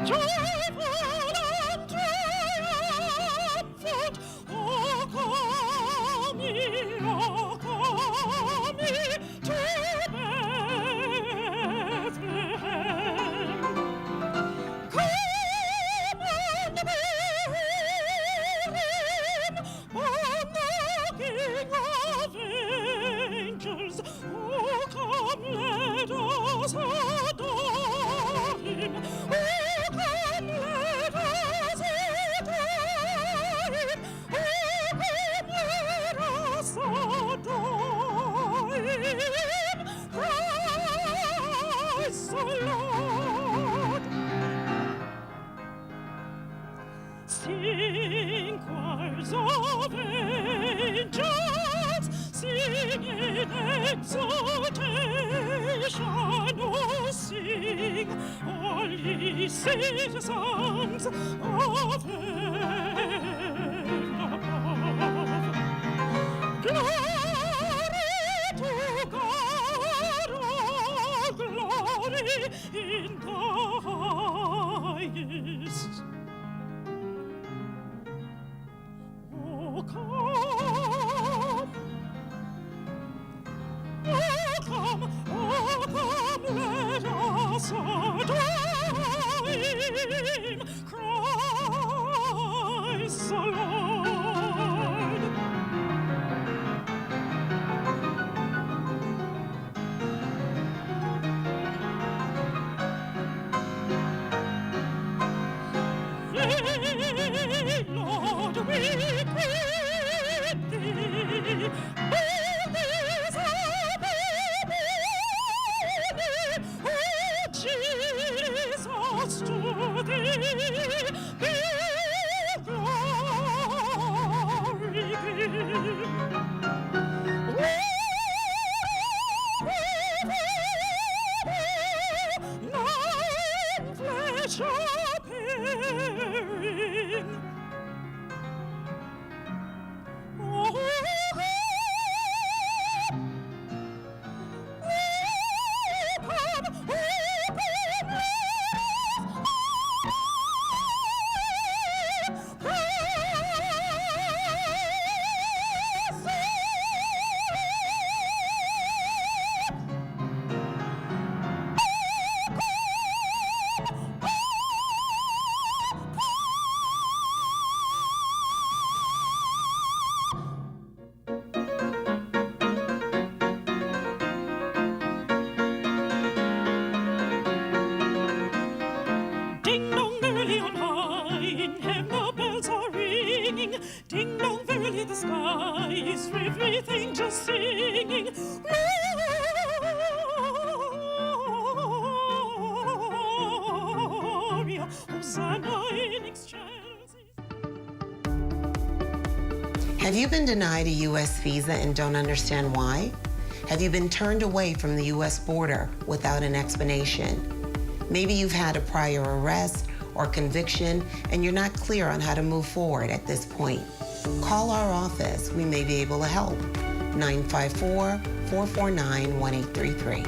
joyful and triumphant. O come ye to Bethlehem. Come and behold him, born the King of angels. Oh, come, let us adore him. Oh, come, let us adore him. Oh, come, let us adore him. Christ the Lord. Sing, choirs of angels, sing in exaltation. Oh, sing, all ye citizens of heaven above. Glory to God, oh, glory in the highest. Oh, come, let us adore him, Christ the Lord. Yea, Lord, we bid thee, born is our baby, oh, Jesus, to thee be glory given. Nine flesh appearing. Oh, ding dong merrily on high, in heaven the bells are ringing. Ding dong verily the sky is rife with angels singing. Gloria, Hosanna in excelsis. Have you been denied a U.S. visa and don't understand why? Have you been turned away from the U.S. border without an explanation? Maybe you've had a prior arrest or conviction and you're not clear on how to move forward at this point. Call our office. We may be able to help. 954-449-1833.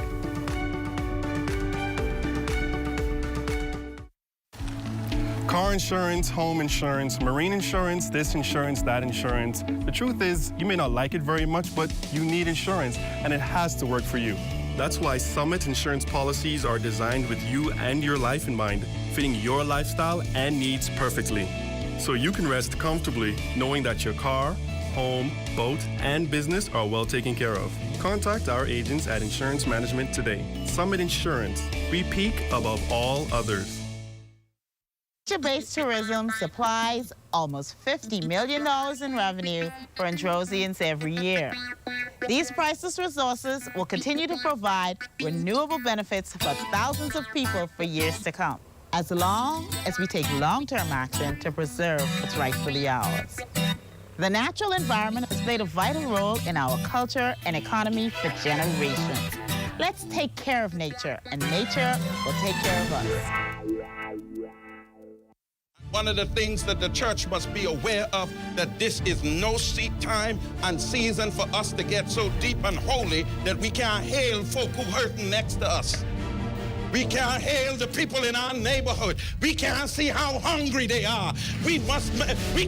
Car insurance, home insurance, marine insurance, this insurance, that insurance. The truth is, you may not like it very much, but you need insurance, and it has to work for you. That's why Summit insurance policies are designed with you and your life in mind, fitting your lifestyle and needs perfectly. So you can rest comfortably knowing that your car, home, boat, and business are well taken care of. Contact our agents at Insurance Management today. Summit Insurance. We peak above all others. Nature-based tourism supplies almost $50 million in revenue for Androsians every year. These priceless resources will continue to provide renewable benefits for thousands of people for years to come, as long as we take long-term action to preserve what's rightfully ours. The natural environment has played a vital role in our culture and economy for generations. Let's take care of nature, and nature will take care of us. One of the things that the church must be aware of, that this is no time and season for us to get so deep and holy that we can't hail folk who hurting next to us. We can't hail the people in our neighborhood. We can't see how hungry they are. We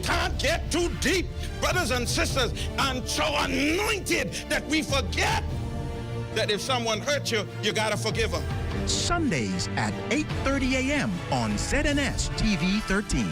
can't get too deep, brothers and sisters, and so anointed that we forget that if someone hurt you, you gotta forgive them. Sundays at 8:30 a.m. on ZNS TV 13.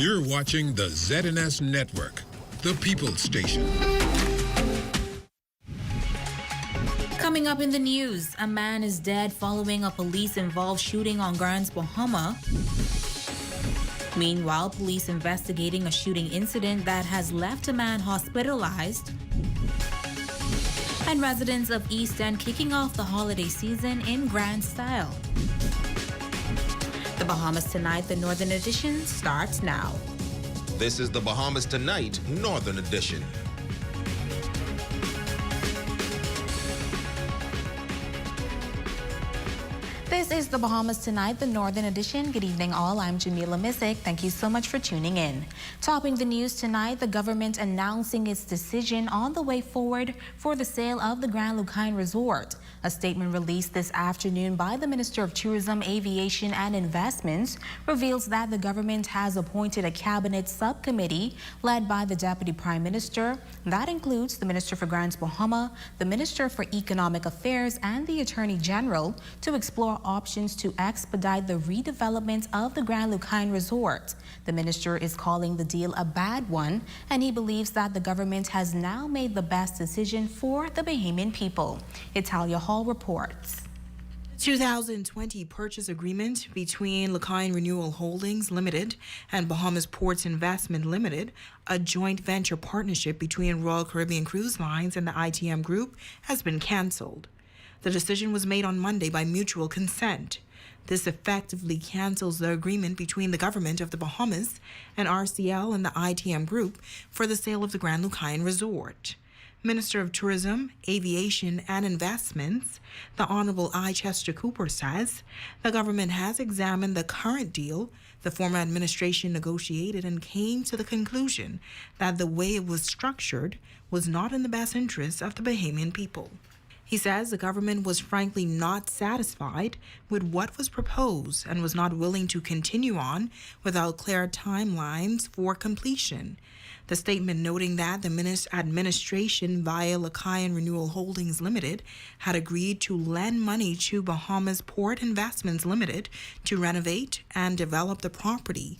You're watching the ZNS Network, the People's Station. Coming up in the news, a man is dead following a police-involved shooting on Grand Bahama. Meanwhile, police investigating a shooting incident that has left a man hospitalized. And residents of East End kicking off the holiday season in grand style. The Bahamas Tonight, the Northern Edition, starts now. This is the Bahamas Tonight, Northern Edition. This is the Bahamas Tonight, the Northern Edition. Good evening, all. I'm Jamila Missick. Thank you so much for tuning in. Topping the news tonight, the government announcing its decision on the way forward for the sale of the Grand Lucayne Resort. A statement released this afternoon by the Minister of Tourism, Aviation and Investments reveals that the government has appointed a cabinet subcommittee led by the Deputy Prime Minister. That includes the Minister for Grand Bahama, the Minister for Economic Affairs, and the Attorney General to explore options to expedite the redevelopment of the Grand Lucayne Resort. The minister is calling the deal a bad one, and he believes that the government has now made the best decision for the Bahamian people. Italia Hall reports. 2020 purchase agreement between Lucayne Renewal Holdings Limited and Bahamas Ports Investment Limited, a joint venture partnership between Royal Caribbean Cruise Lines and the ITM Group, has been cancelled. The decision was made on Monday by mutual consent. This effectively cancels the agreement between the government of the Bahamas and RCL and the ITM Group for the sale of the Grand Lucayne Resort. Minister of Tourism, Aviation and Investments, the Honorable I. Chester Cooper says the government has examined the current deal the former administration negotiated and came to the conclusion that the way it was structured was not in the best interest of the Bahamian people. He says the government was frankly not satisfied with what was proposed and was not willing to continue on without clear timelines for completion. The statement noting that the administration via Lucayne Renewal Holdings Limited had agreed to lend money to Bahamas Port Investments Limited to renovate and develop the property.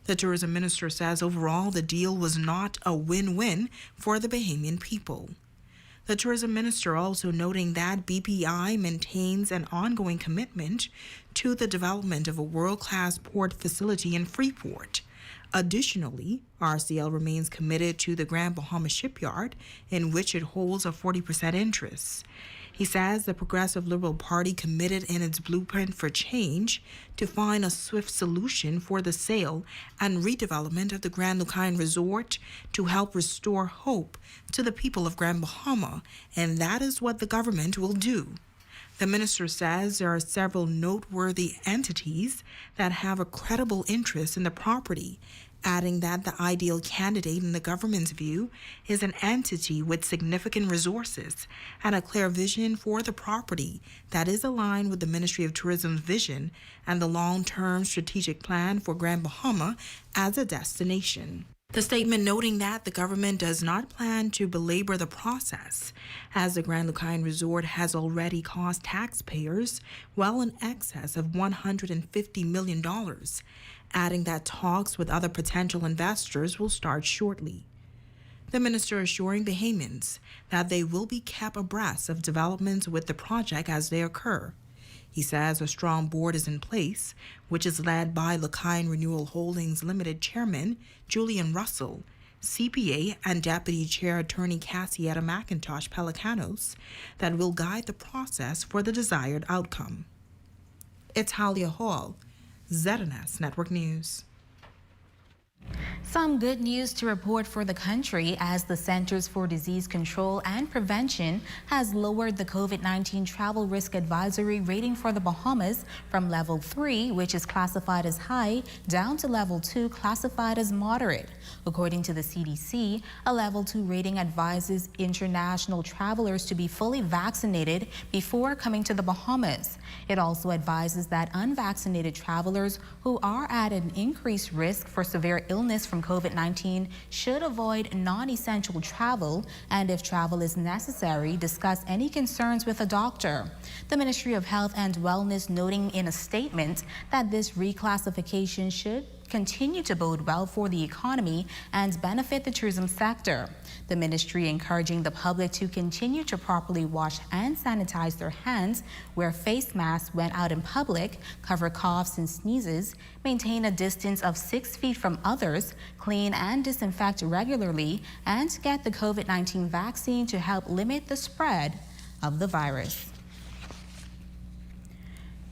The tourism minister says overall the deal was not a win-win for the Bahamian people. The tourism minister also noting that BPI maintains an ongoing commitment to the development of a world-class port facility in Freeport. Additionally, RCL remains committed to the Grand Bahama Shipyard, in which it holds a 40% interest. He says the Progressive Liberal Party committed in its blueprint for change to find a swift solution for the sale and redevelopment of the Grand Lucayne Resort to help restore hope to the people of Grand Bahama, and that is what the government will do. The minister says there are several noteworthy entities that have a credible interest in the property, adding that the ideal candidate in the government's view is an entity with significant resources and a clear vision for the property that is aligned with the Ministry of Tourism's vision and the long-term strategic plan for Grand Bahama as a destination. The statement noting that the government does not plan to belabor the process, as the Grand Lucayne Resort has already cost taxpayers well in excess of $150 million, adding that talks with other potential investors will start shortly. The minister assuring Bahamians that they will be kept abreast of developments with the project as they occur. He says a strong board is in place, which is led by Lakine Renewal Holdings Limited Chairman Julian Russell, CPA and Deputy Chair Attorney Cassietta McIntosh Pelicanos, that will guide the process for the desired outcome. It's Halia Hall, ZNS Network News. Some good news to report for the country as the Centers for Disease Control and Prevention has lowered the COVID-19 travel risk advisory rating for the Bahamas from level 3, which is classified as high, down to level 2, classified as moderate. According to the CDC, a level 2 rating advises international travelers to be fully vaccinated before coming to the Bahamas. It also advises that unvaccinated travelers who are at an increased risk for severe illness from COVID-19 should avoid non-essential travel, and if travel is necessary, discuss any concerns with a doctor. The Ministry of Health and Wellness noting in a statement that this reclassification should continue to bode well for the economy and benefit the tourism sector. The ministry encouraging the public to continue to properly wash and sanitize their hands, wear face masks when out in public, cover coughs and sneezes, maintain a distance of 6 feet from others, clean and disinfect regularly, and get the COVID-19 vaccine to help limit the spread of the virus.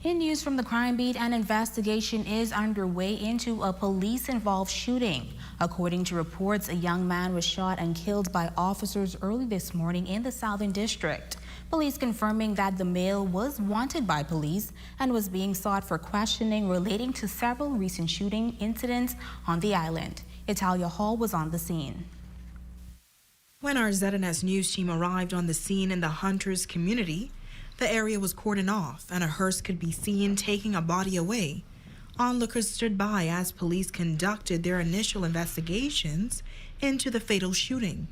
In news from the crime beat, an investigation is underway into a police-involved shooting. According to reports, a young man was shot and killed by officers early this morning in the Southern District. Police confirming that the male was wanted by police and was being sought for questioning relating to several recent shooting incidents on the island. Italia Hall was on the scene. When our ZNS News team arrived on the scene in the Hunters community, the area was cordoned off and a hearse could be seen taking a body away. Onlookers stood by as police conducted their initial investigations into the fatal shooting.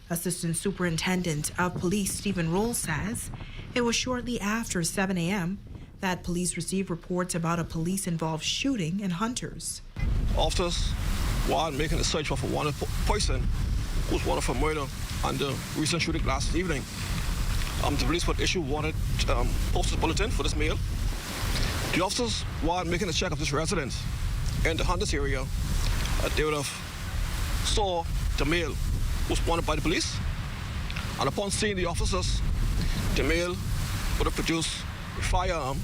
Assistant Superintendent of Police Stephen Roll says it was shortly after 7 a.m. that police received reports about a police-involved shooting in Hunters. Officers, while making a search for one person who was wanted for murder and the recent shooting last evening, the police would issue wanted postal bulletin for this male. The officers, while making a check of this residence in the Hunters area, they would have saw the male who was wanted by the police. And upon seeing the officers, the male would have produced a firearm,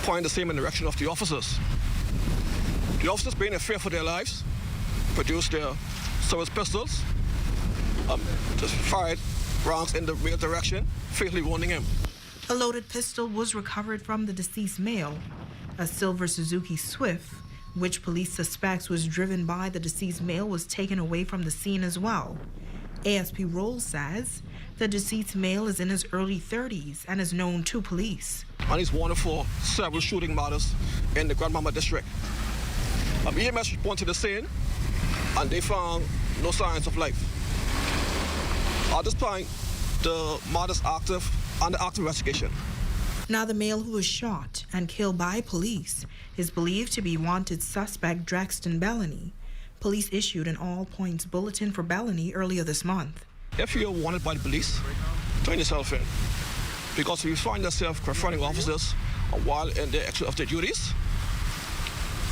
pointing the same in the direction of the officers. The officers, being in fear for their lives, produced their service pistols, just fired rounds in the rear direction, fatally wounding him. A loaded pistol was recovered from the deceased male, a silver Suzuki Swift, which police suspects was driven by the deceased male, was taken away from the scene as well. ASP Roll says the deceased male is in his early 30s and is known to police. And he's wanted for several shooting matters in the Grand Mama district. EMS responded to the scene and they found no signs of life. At this point, the matter is active under active investigation. Now, the male who was shot and killed by police is believed to be wanted suspect Draxton Bellany. Police issued an all-points bulletin for Bellany earlier this month. If you're wanted by the police, turn yourself in. Because if you find yourself confronting officers while in the exercise of their duties,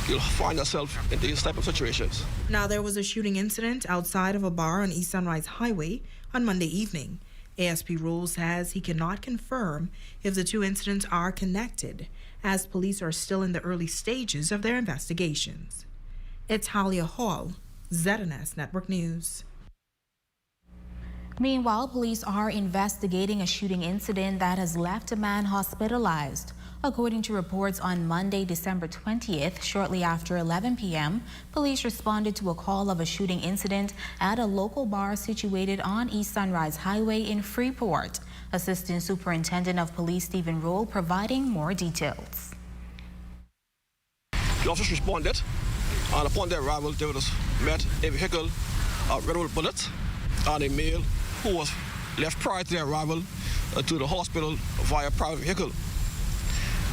you'll find yourself in these type of situations. Now, there was a shooting incident outside of a bar on East Sunrise Highway on Monday evening. ASP Rule says he cannot confirm if the two incidents are connected, as police are still in the early stages of their investigations. It's Halia Hall, ZNS Network News. Meanwhile, police are investigating a shooting incident that has left a man hospitalized. According to reports on Monday, December 20th, shortly after 11 p.m., police responded to a call of a shooting incident at a local bar situated on East Sunrise Highway in Freeport. Assistant Superintendent of Police Stephen Roll providing more details. The officers responded, and upon their arrival, they were met a vehicle riddled with bullets and a male who was left prior to their arrival to the hospital via private vehicle.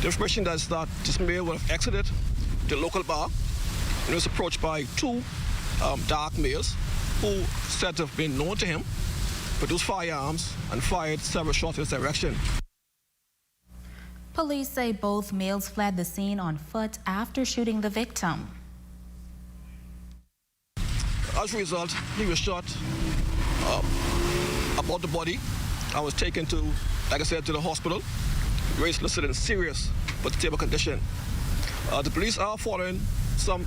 The information is that this male would have exited the local bar and was approached by two dark males who said to have been known to him, produced firearms and fired several shots in his direction. Police say both males fled the scene on foot after shooting the victim. As a result, he was shot about the body. I was taken to, like I said, to the hospital. He was listed in serious but stable condition. The police are following some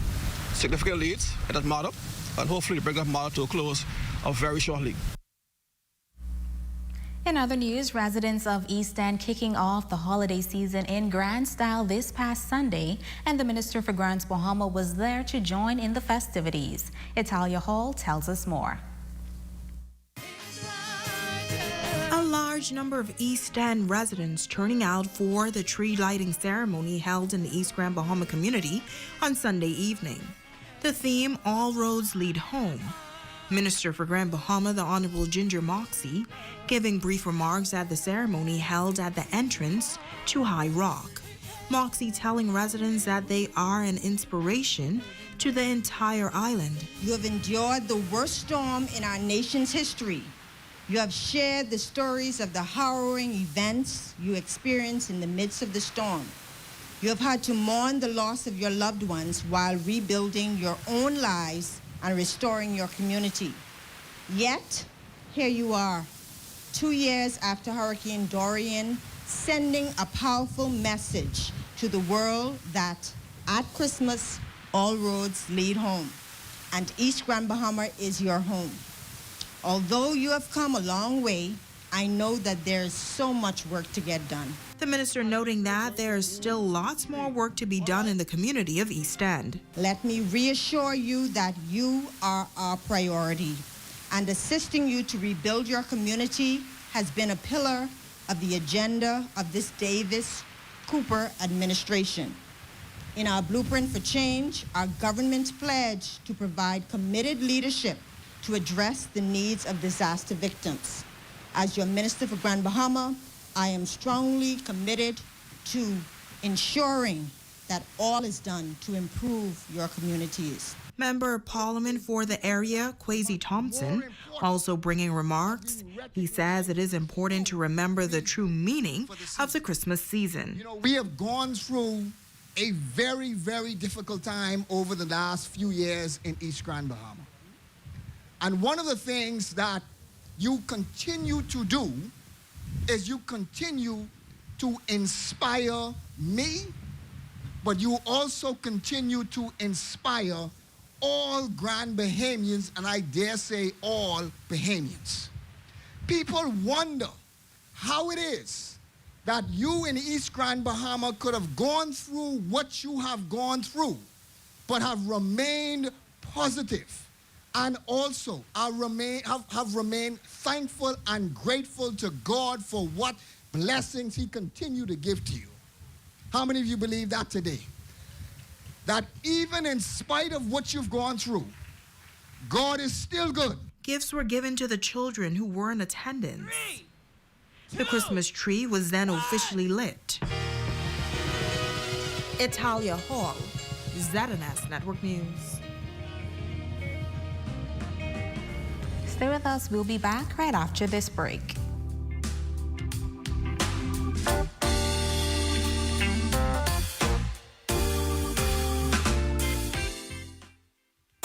significant leads in that matter, and hopefully bring that matter to a close very shortly. In other news, residents of East End kicking off the holiday season in grand style this past Sunday, and the Minister for Grants Bahama was there to join in the festivities. Italia Hall tells us more. A large number of East End residents turning out for the tree lighting ceremony held in the East Grand Bahama community on Sunday evening. The theme, All Roads Lead Home. Minister for Grand Bahama, the Honorable Ginger Moxie, giving brief remarks at the ceremony held at the entrance to High Rock. Moxie telling residents that they are an inspiration to the entire island. You have endured the worst storm in our nation's history. You have shared the stories of the harrowing events you experienced in the midst of the storm. You have had to mourn the loss of your loved ones while rebuilding your own lives and restoring your community. Yet, here you are, 2 years after Hurricane Dorian, sending a powerful message to the world that at Christmas, all roads lead home, and East Grand Bahama is your home. Although you have come a long way, I know that there is so much work to get done. The minister noting that there is still lots more work to be done in the community of East End. Let me reassure you that you are our priority, and assisting you to rebuild your community has been a pillar of the agenda of this Davis-Cooper administration. In our Blueprint for Change, our government pledged to provide committed leadership to address the needs of disaster victims. As your Minister for Grand Bahama, I am strongly committed to ensuring that all is done to improve your communities. Member of Parliament for the area, Kwesi Thompson, also bringing remarks. He says it is important to remember the true meaning of the Christmas season. You know, we have gone through a very, very difficult time over the last few years in East Grand Bahama. And one of the things that you continue to do is you continue to inspire me, but you also continue to inspire all Grand Bahamians, and I dare say all Bahamians. People wonder how it is that you in East Grand Bahama could have gone through what you have gone through, but have remained positive. And also have remained thankful and grateful to God for what blessings He continued to give to you. How many of you believe that today? That even in spite of what you've gone through, God is still good. Gifts were given to the children who were in attendance. The Christmas tree was then officially lit. Italia Hall, ZNS Network News. Stay with us. We'll be back right after this break.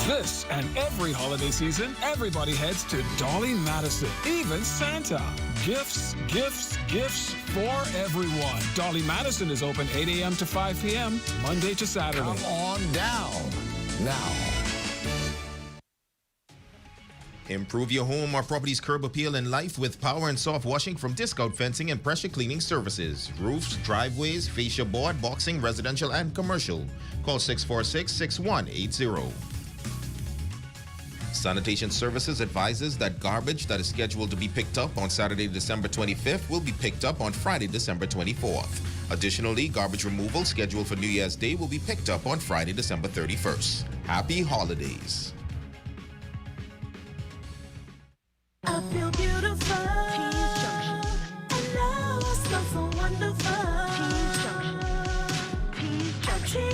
This and every holiday season, everybody heads to Dolly Madison, even Santa. Gifts, gifts, gifts for everyone. Dolly Madison is open 8 a.m. to 5 p.m., Monday to Saturday. Come on down now. Improve your home or property's curb appeal in life with power and soft washing from Discount Fencing and Pressure Cleaning Services. Roofs, driveways, fascia board, boxing, residential and commercial. Call 646-6180. Sanitation Services advises that garbage that is scheduled to be picked up on Saturday, December 25th will be picked up on Friday, December 24th. Additionally, garbage removal scheduled for New Year's Day will be picked up on Friday, December 31st. Happy holidays. I feel beautiful. And now I smell so wonderful. Peace Junction.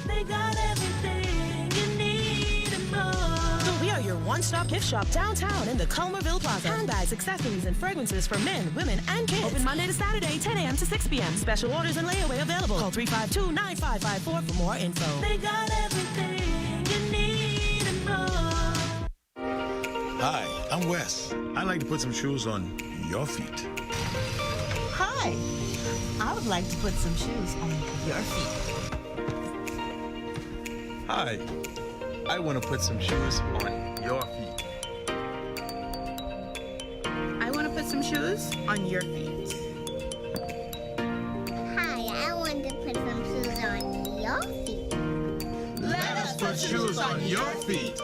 They got everything you need and more. So we are your one-stop gift shop downtown in the Culmerville Plaza. Handbags, accessories, and fragrances for men, women, and kids. Open Monday to Saturday, 10 a.m. to 6 p.m. Special orders and layaway available. Call 352-9554 for more info. They got everything you need and more. Hi, I'm Wes. I'd like to put some shoes on your feet. Hi, I would like to put some shoes on your feet. Hi, I want to put some shoes on your feet. I want to put some shoes on your feet. Hi, I want to put some shoes on your feet. Let us put shoes on your feet.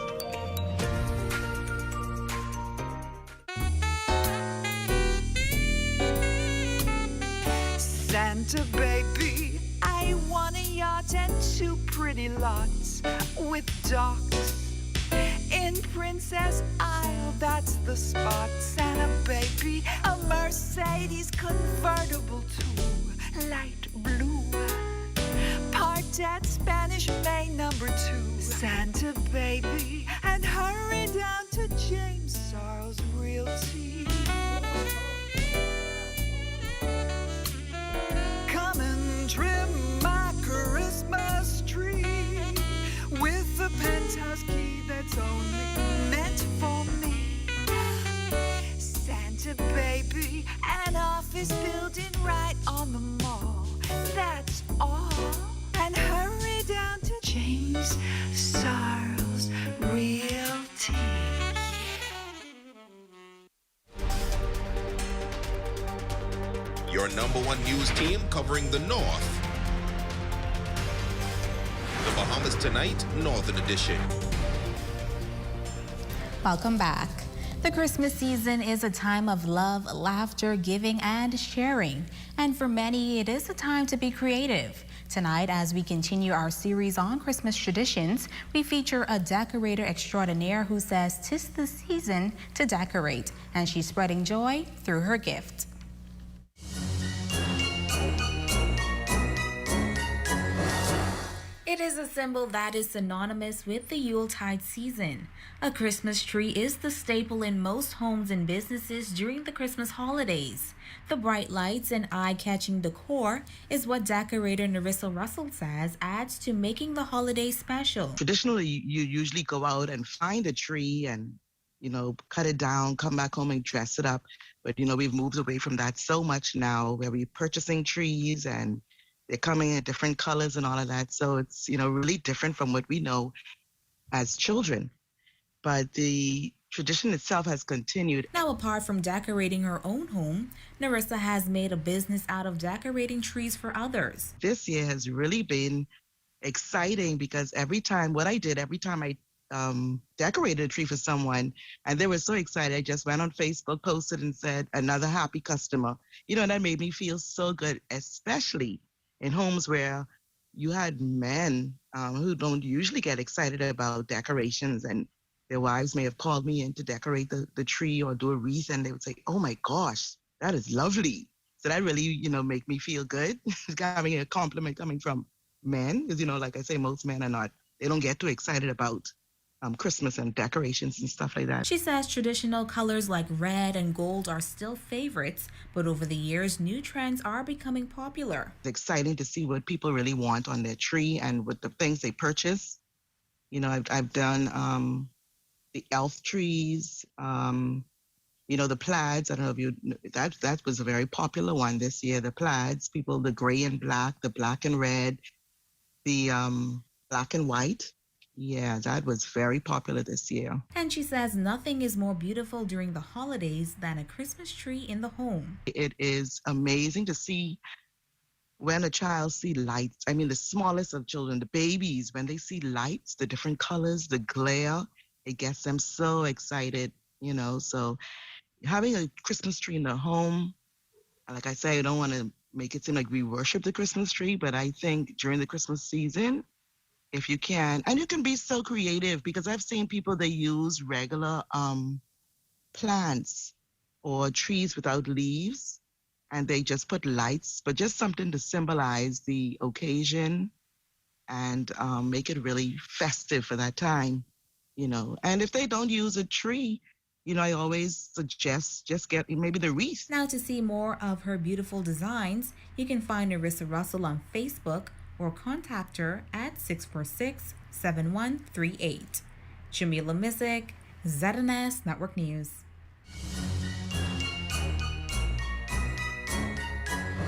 Santa baby, I want a yacht and 2 pretty lots with docks. In Princess Isle, that's the spot. Santa baby, a Mercedes convertible too, light blue. Parked at Spanish Main number 2. Santa baby, and hurry down to James Charles Realty. Come and trim my Christmas tree with a penthouse key that's only meant for me. Santa baby, an office building right on the mall. That's all. And hurry down to James Charles Realty. Your #1 news team covering the North. The Bahamas Tonight, Northern Edition. Welcome back. The Christmas season is a time of love, laughter, giving, and sharing. And for many, it is a time to be creative. Tonight, as we continue our series on Christmas traditions, we feature a decorator extraordinaire who says 'tis the season to decorate, and she's spreading joy through her gift. It is a symbol that is synonymous with the Yuletide season. A Christmas tree is the staple in most homes and businesses during the Christmas holidays. The bright lights and eye-catching decor is what decorator Narissa Russell says adds to making the holiday special. Traditionally, you usually go out and find a tree and, cut it down, come back home and dress it up. But, we've moved away from that so much now where we're purchasing trees and they're coming in different colors and all of that. So it's, really different from what we know as children. But the tradition itself has continued. Now, apart from decorating her own home, Narissa has made a business out of decorating trees for others. This year has really been exciting because every time I decorated a tree for someone and they were so excited, I just went on Facebook, posted and said, another happy customer. That made me feel so good, especially in homes where you had men who don't usually get excited about decorations, and their wives may have called me in to decorate the tree or do a wreath, and they would say, oh my gosh, that is lovely. So that really, make me feel good. Having a compliment coming from men, because, like I say, most men they don't get too excited about Christmas and decorations and stuff like that. She says traditional colors like red and gold are still favorites, but over the years, new trends are becoming popular. It's exciting to see what people really want on their tree and with the things they purchase. I've done the elf trees, the plaids. I don't know if that was a very popular one this year. The plaids, the gray and black, the black and red, the black and white. Yeah, that was very popular this year. And she says nothing is more beautiful during the holidays than a Christmas tree in the home. It is amazing to see when a child sees lights. I mean, the smallest of children, the babies, when they see lights, the different colors, the glare, it gets them so excited, So having a Christmas tree in the home, like I say, I don't want to make it seem like we worship the Christmas tree, but I think during the Christmas season, if you can, and you can be so creative, because I've seen people, they use regular plants or trees without leaves, and they just put lights, but just something to symbolize the occasion and make it really festive for that time. And if they don't use a tree, I always suggest just get maybe the wreath. Now, to see more of her beautiful designs, you can find Narissa Russell on Facebook or contact her at 646-7138. Jamila Mizik, ZNS Network News.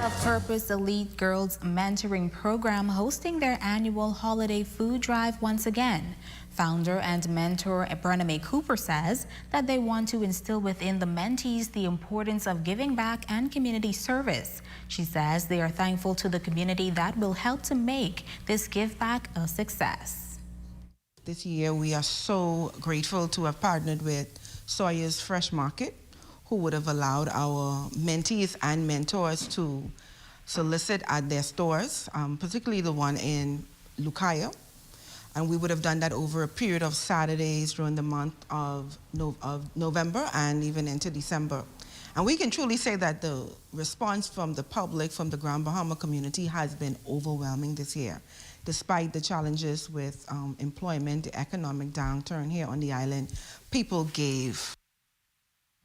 Of Purpose Elite Girls Mentoring Program hosting their annual holiday food drive once again. Founder and mentor Brenna Mae Cooper says that they want to instill within the mentees the importance of giving back and community service. She says they are thankful to the community that will help to make this give back a success. This year we are so grateful to have partnered with Sawyer's Fresh Market, who would have allowed our mentees and mentors to solicit at their stores, particularly the one in Lucaya. And we would have done that over a period of Saturdays during the month of November and even into December. And we can truly say that the response from the public, from the Grand Bahama community, has been overwhelming this year. Despite the challenges with employment, the economic downturn here on the island, people gave.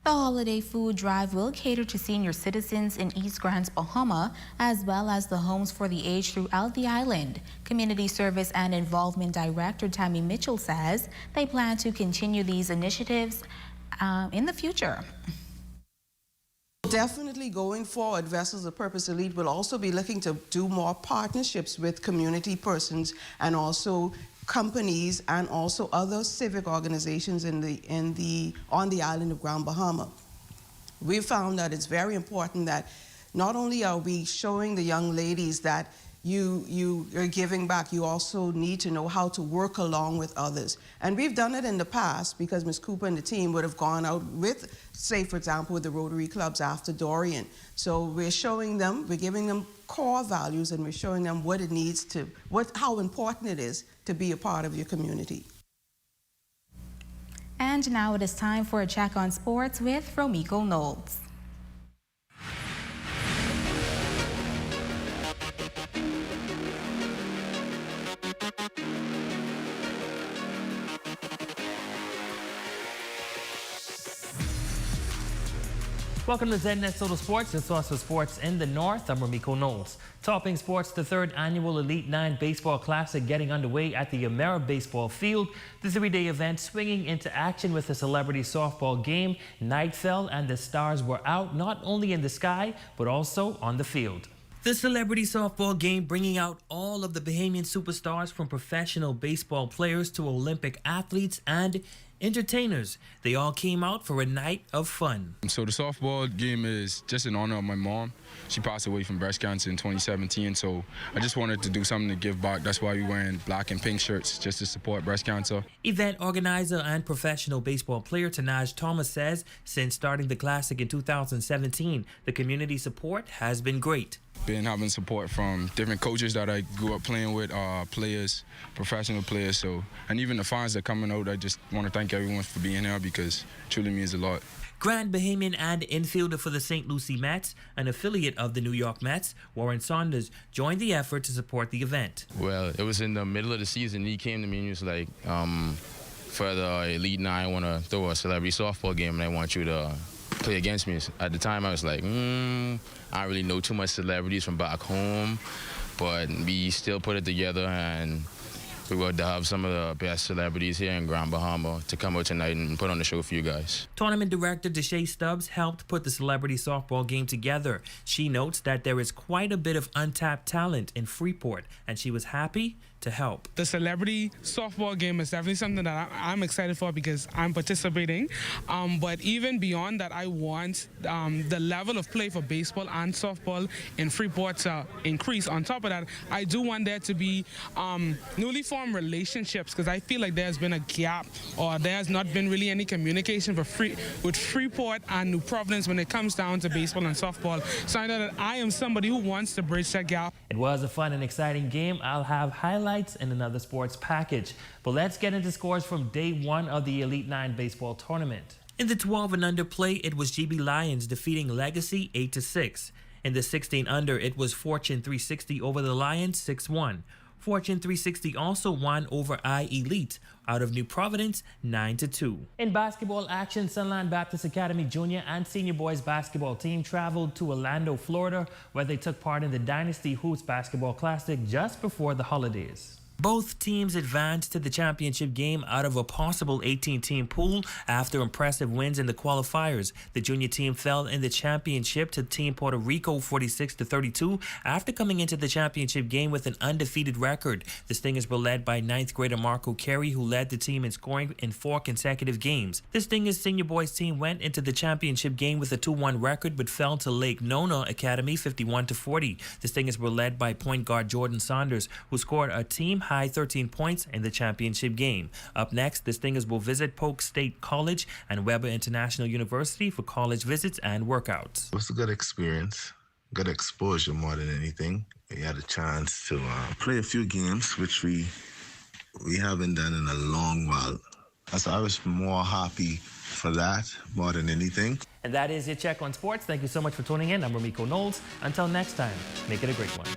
The holiday food drive will cater to senior citizens in East Grand Bahama, as well as the homes for the aged throughout the island. Community Service and Involvement Director Tammy Mitchell says they plan to continue these initiatives in the future. Definitely going forward, Vessels of Purpose Elite will also be looking to do more partnerships with community persons and also companies and also other civic organizations on the island of Grand Bahama. We found that it's very important that not only are we showing the young ladies that you are giving back, you also need to know how to work along with others. And we've done it in the past because Ms. Cooper and the team would have gone out with, say, for example, with the Rotary Clubs after Dorian. So we're showing them, we're giving them core values, and we're showing them what it needs to, how important it is to be a part of your community. And now it is time for a check on sports with Romiko Knowles. Welcome to ZNS Total Sports, the source of sports in the North. I'm Romiko Knowles. Topping sports, the third annual Elite 9 Baseball Classic getting underway at the Amera Baseball Field. The three-day event swinging into action with a celebrity softball game. Night fell and the stars were out, not only in the sky, but also on the field. The celebrity softball game bringing out all of the Bahamian superstars, from professional baseball players to Olympic athletes and entertainers. They all came out for a night of fun. So the softball game is just in honor of my mom. She passed away from breast cancer in 2017, so I just wanted to do something to give back. That's why we're wearing black and pink shirts, just to support breast cancer. Event organizer and professional baseball player Tanaj Thomas says since starting the Classic in 2017, the community support has been great. Been having support from different coaches that I grew up playing with, players, professional players, and even the fans that are coming out. I just want to thank everyone for being here because it truly means a lot. Grand Bahamian and infielder for the St. Lucie Mets, an affiliate of the New York Mets, Warren Saunders, joined the effort to support the event. Well, it was in the middle of the season. He came to me and he was like, for the Elite 9, I want to throw a celebrity softball game and I want you to play against me. At the time, I was like, I don't really know too much celebrities from back home, but we still put it together and we were to have some of the best celebrities here in Grand Bahama to come out tonight and put on the show for you guys. Tournament director Deshae Stubbs helped put the celebrity softball game together. She notes that there is quite a bit of untapped talent in Freeport, and she was happy to help. The celebrity softball game is definitely something that I'm excited for because I'm participating. But even beyond that, I want the level of play for baseball and softball in Freeport to increase. On top of that, I do want there to be newly formed relationships because I feel like there's been a gap or there's not been really any communication with Freeport and New Providence when it comes down to baseball and softball. So I know that I am somebody who wants to bridge that gap. It was a fun and exciting game. I'll have highlights in another sports package. But let's get into scores from day one of the Elite 9 baseball tournament. In the 12 and under play, it was GB Lions defeating Legacy 8-6. In the 16 under, it was Fortune 360 over the Lions 6-1. Fortune 360 also won over I-Elite out of New Providence 9-2. In basketball action, Sunland Baptist Academy junior and senior boys basketball team traveled to Orlando, Florida, where they took part in the Dynasty Hoops Basketball Classic just before the holidays. Both teams advanced to the championship game out of a possible 18-team pool after impressive wins in the qualifiers. The junior team fell in the championship to Team Puerto Rico 46-32 after coming into the championship game with an undefeated record. The Stingers were led by 9th grader Marco Carey, who led the team in scoring in 4 consecutive games. The Stingers senior boys team went into the championship game with a 2-1 record but fell to Lake Nona Academy 51-40. The Stingers were led by point guard Jordan Saunders, who scored a team high 13 points in the championship game. Up next, the Stingers will visit Polk State College and Weber International University for college visits and workouts. It was a good experience, good exposure more than anything. We had a chance to play a few games, which we haven't done in a long while. So I was more happy for that more than anything. And that is your check on sports. Thank you so much for tuning in. I'm Ramiko Knowles. Until next time, make it a great one.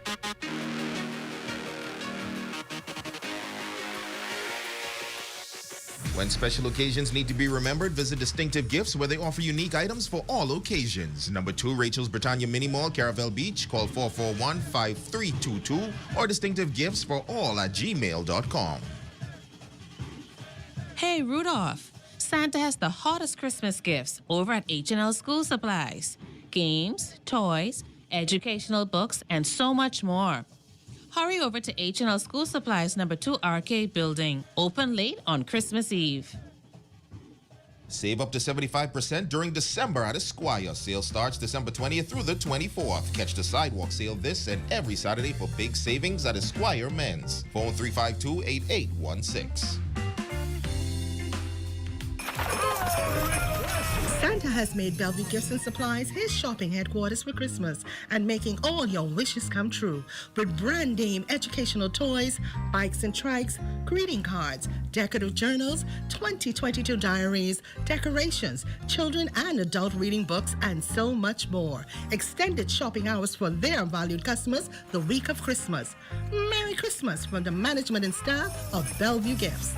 When special occasions need to be remembered, visit Distinctive Gifts, where they offer unique items for all occasions. Number 2, Rachel's Britannia Mini Mall, Caravel Beach. Call 441-5322 or distinctivegiftforall@gmail.com. Hey, Rudolph. Santa has the hottest Christmas gifts over at H&L School Supplies. Games, toys, educational books, and so much more. Hurry over to H&L School Supplies number 2 Arcade Building. Open late on Christmas Eve. Save up to 75% during December at Esquire. Sale starts December 20th through the 24th. Catch the sidewalk sale this and every Saturday for big savings at Esquire Men's. Phone 352-8816. Santa has made Bellevue Gifts and Supplies his shopping headquarters for Christmas and making all your wishes come true with brand name educational toys, bikes and trikes, greeting cards, decorative journals, 2022 diaries, decorations, children and adult reading books, and so much more. Extended shopping hours for their valued customers the week of Christmas. Merry Christmas from the management and staff of Bellevue Gifts.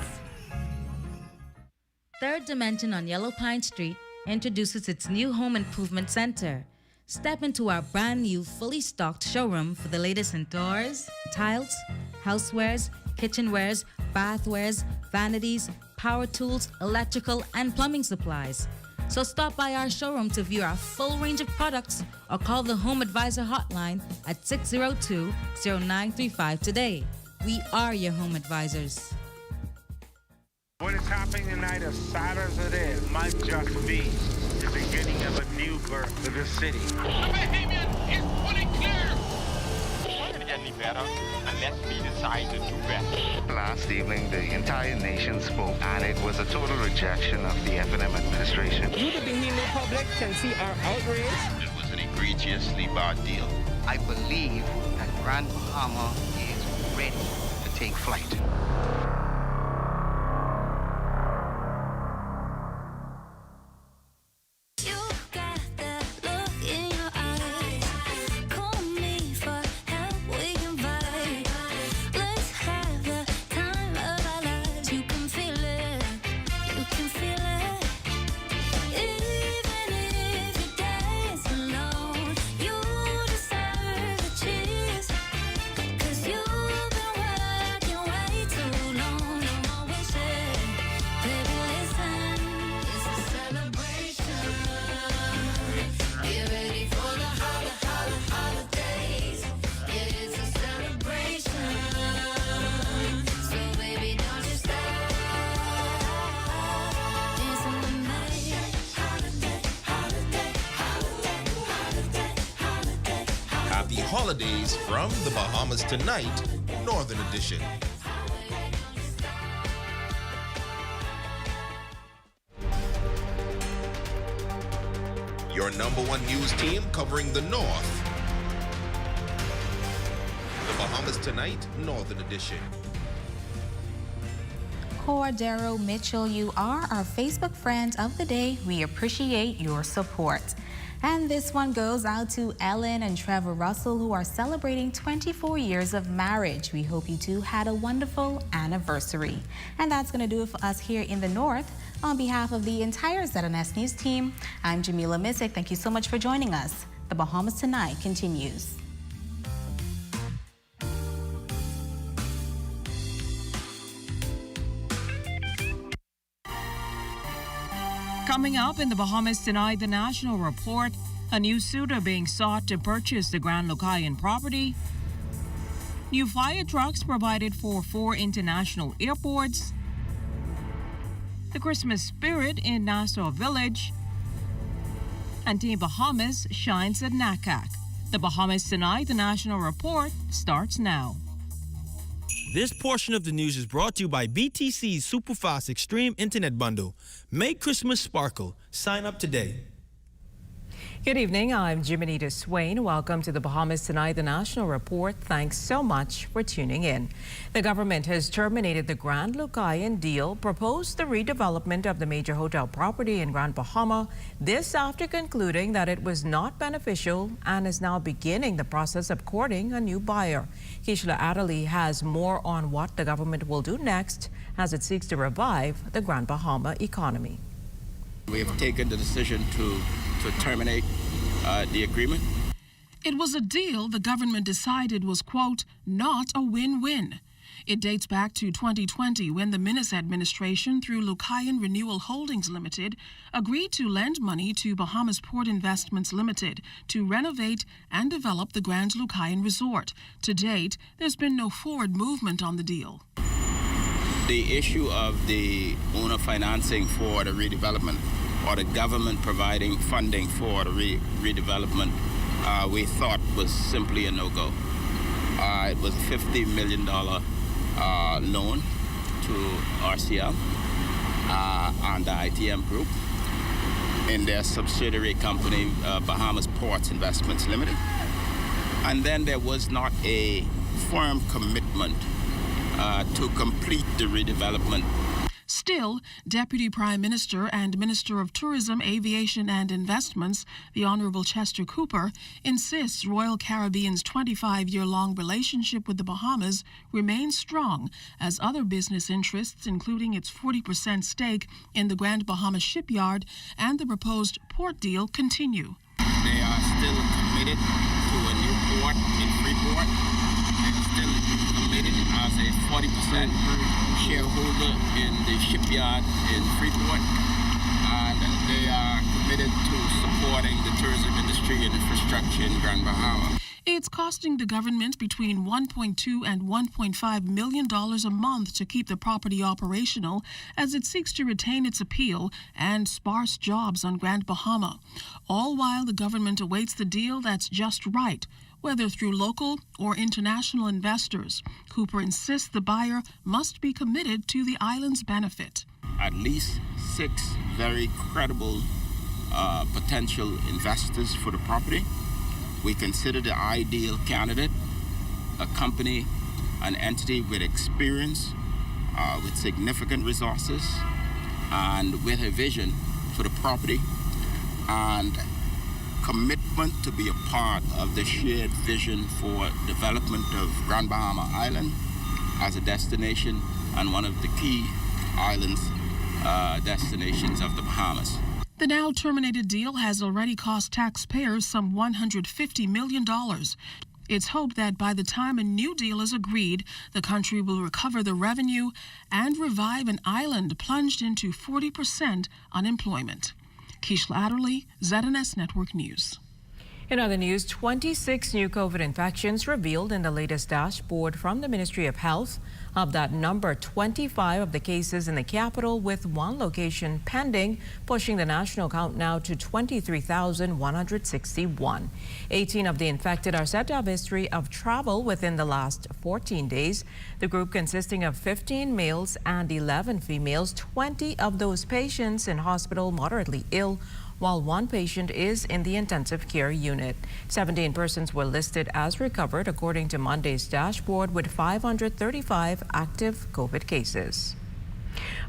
Third Dimension on Yellow Pine Street introduces its new home improvement center. Step into our brand new fully stocked showroom for the latest in doors, tiles, housewares, kitchenwares, bathwares, vanities, power tools, electrical, and plumbing supplies. So stop by our showroom to view our full range of products or call the Home Advisor hotline at 602-0935 today. We are your home advisors. What is happening tonight, as sad as it is, might just be the beginning of a new birth for this city. The behavior is fully clear. Why did it get any better unless we decide to do better? Last evening, the entire nation spoke, and it was a total rejection of the F&M administration. You, the Bahamian public, can see our outrage. It was an egregiously bad deal. I believe that Grand Bahama is ready to take flight. Holidays from the Bahamas Tonight, Northern Edition. Your #1 news team covering the North. The Bahamas Tonight, Northern Edition. Cordero Mitchell, you are our Facebook friend of the day. We appreciate your support. And this one goes out to Ellen and Trevor Russell, who are celebrating 24 years of marriage. We hope you two had a wonderful anniversary. And that's going to do it for us here in the North. On behalf of the entire ZNS News team, I'm Jamila Missick. Thank you so much for joining us. The Bahamas Tonight continues. Coming up in the Bahamas Tonight, the National Report, a new suitor being sought to purchase the Grand Lucayan property, new fire trucks provided for 4 international airports, the Christmas spirit in Nassau Village, and Team Bahamas shines at NACAC. The Bahamas Tonight, the National Report, starts now. This portion of the news is brought to you by BTC's Superfast Extreme Internet Bundle. Make Christmas sparkle. Sign up today. Good evening, I'm Jiminita Swain. Welcome to the Bahamas Tonight, the National Report. Thanks so much for tuning in. The government has terminated the Grand Lucayan deal, proposed the redevelopment of the major hotel property in Grand Bahama, this after concluding that it was not beneficial and is now beginning the process of courting a new buyer. Kishla Adderley has more on what the government will do next as it seeks to revive the Grand Bahama economy. We have taken the decision to terminate the agreement. It was a deal the government decided was, quote, not a win-win. It dates back to 2020 when the Minas administration, through Lucayan Renewal Holdings Limited, agreed to lend money to Bahamas Port Investments Limited to renovate and develop the Grand Lucayan Resort. To date, there's been no forward movement on the deal. The issue of the owner financing for the redevelopment or the government providing funding for the redevelopment, we thought was simply a no-go. It was a $50 million loan to RCL and the ITM Group in their subsidiary company, Bahamas Ports Investments Limited. And then there was not a firm commitment to complete the redevelopment. Still, Deputy Prime Minister and Minister of Tourism, Aviation and Investments, the Honorable Chester Cooper, insists Royal Caribbean's 25-year-long relationship with the Bahamas remains strong as other business interests, including its 40% stake in the Grand Bahama Shipyard and the proposed port deal, continue. They are still committed to a new port in Freeport. They're still committed as a 40% shareholder in the shipyard in Freeport, and they are committed to supporting the tourism industry and infrastructure in Grand Bahama. It's costing the government between $1.2 and $1.5 million a month to keep the property operational as it seeks to retain its appeal and sparse jobs on Grand Bahama, all while the government awaits the deal that's just right, whether through local or international investors. Cooper insists the buyer must be committed to the island's benefit. At least 6 very credible potential investors for the property. We consider the ideal candidate a company, an entity with experience, with significant resources, and with a vision for the property and commitment to be a part of the shared vision for development of Grand Bahama Island as a destination and one of the key islands destinations of the Bahamas. The now terminated deal has already cost taxpayers some $150 million. It's hoped that by the time a new deal is agreed, the country will recover the revenue and revive an island plunged into 40% unemployment. Kishla Adderley, ZNS Network News. In other news, 26 new COVID infections revealed in the latest dashboard from the Ministry of Health. Of that number, 25 of the cases in the capital, with 1 location pending, pushing the national count now to 23,161. 18 of the infected are said to have history of travel within the last 14 days. The group consisting of 15 males and 11 females, 20 of those patients in hospital moderately ill, while 1 patient is in the intensive care unit. 17 persons were listed as recovered according to Monday's dashboard, with 535 active COVID cases.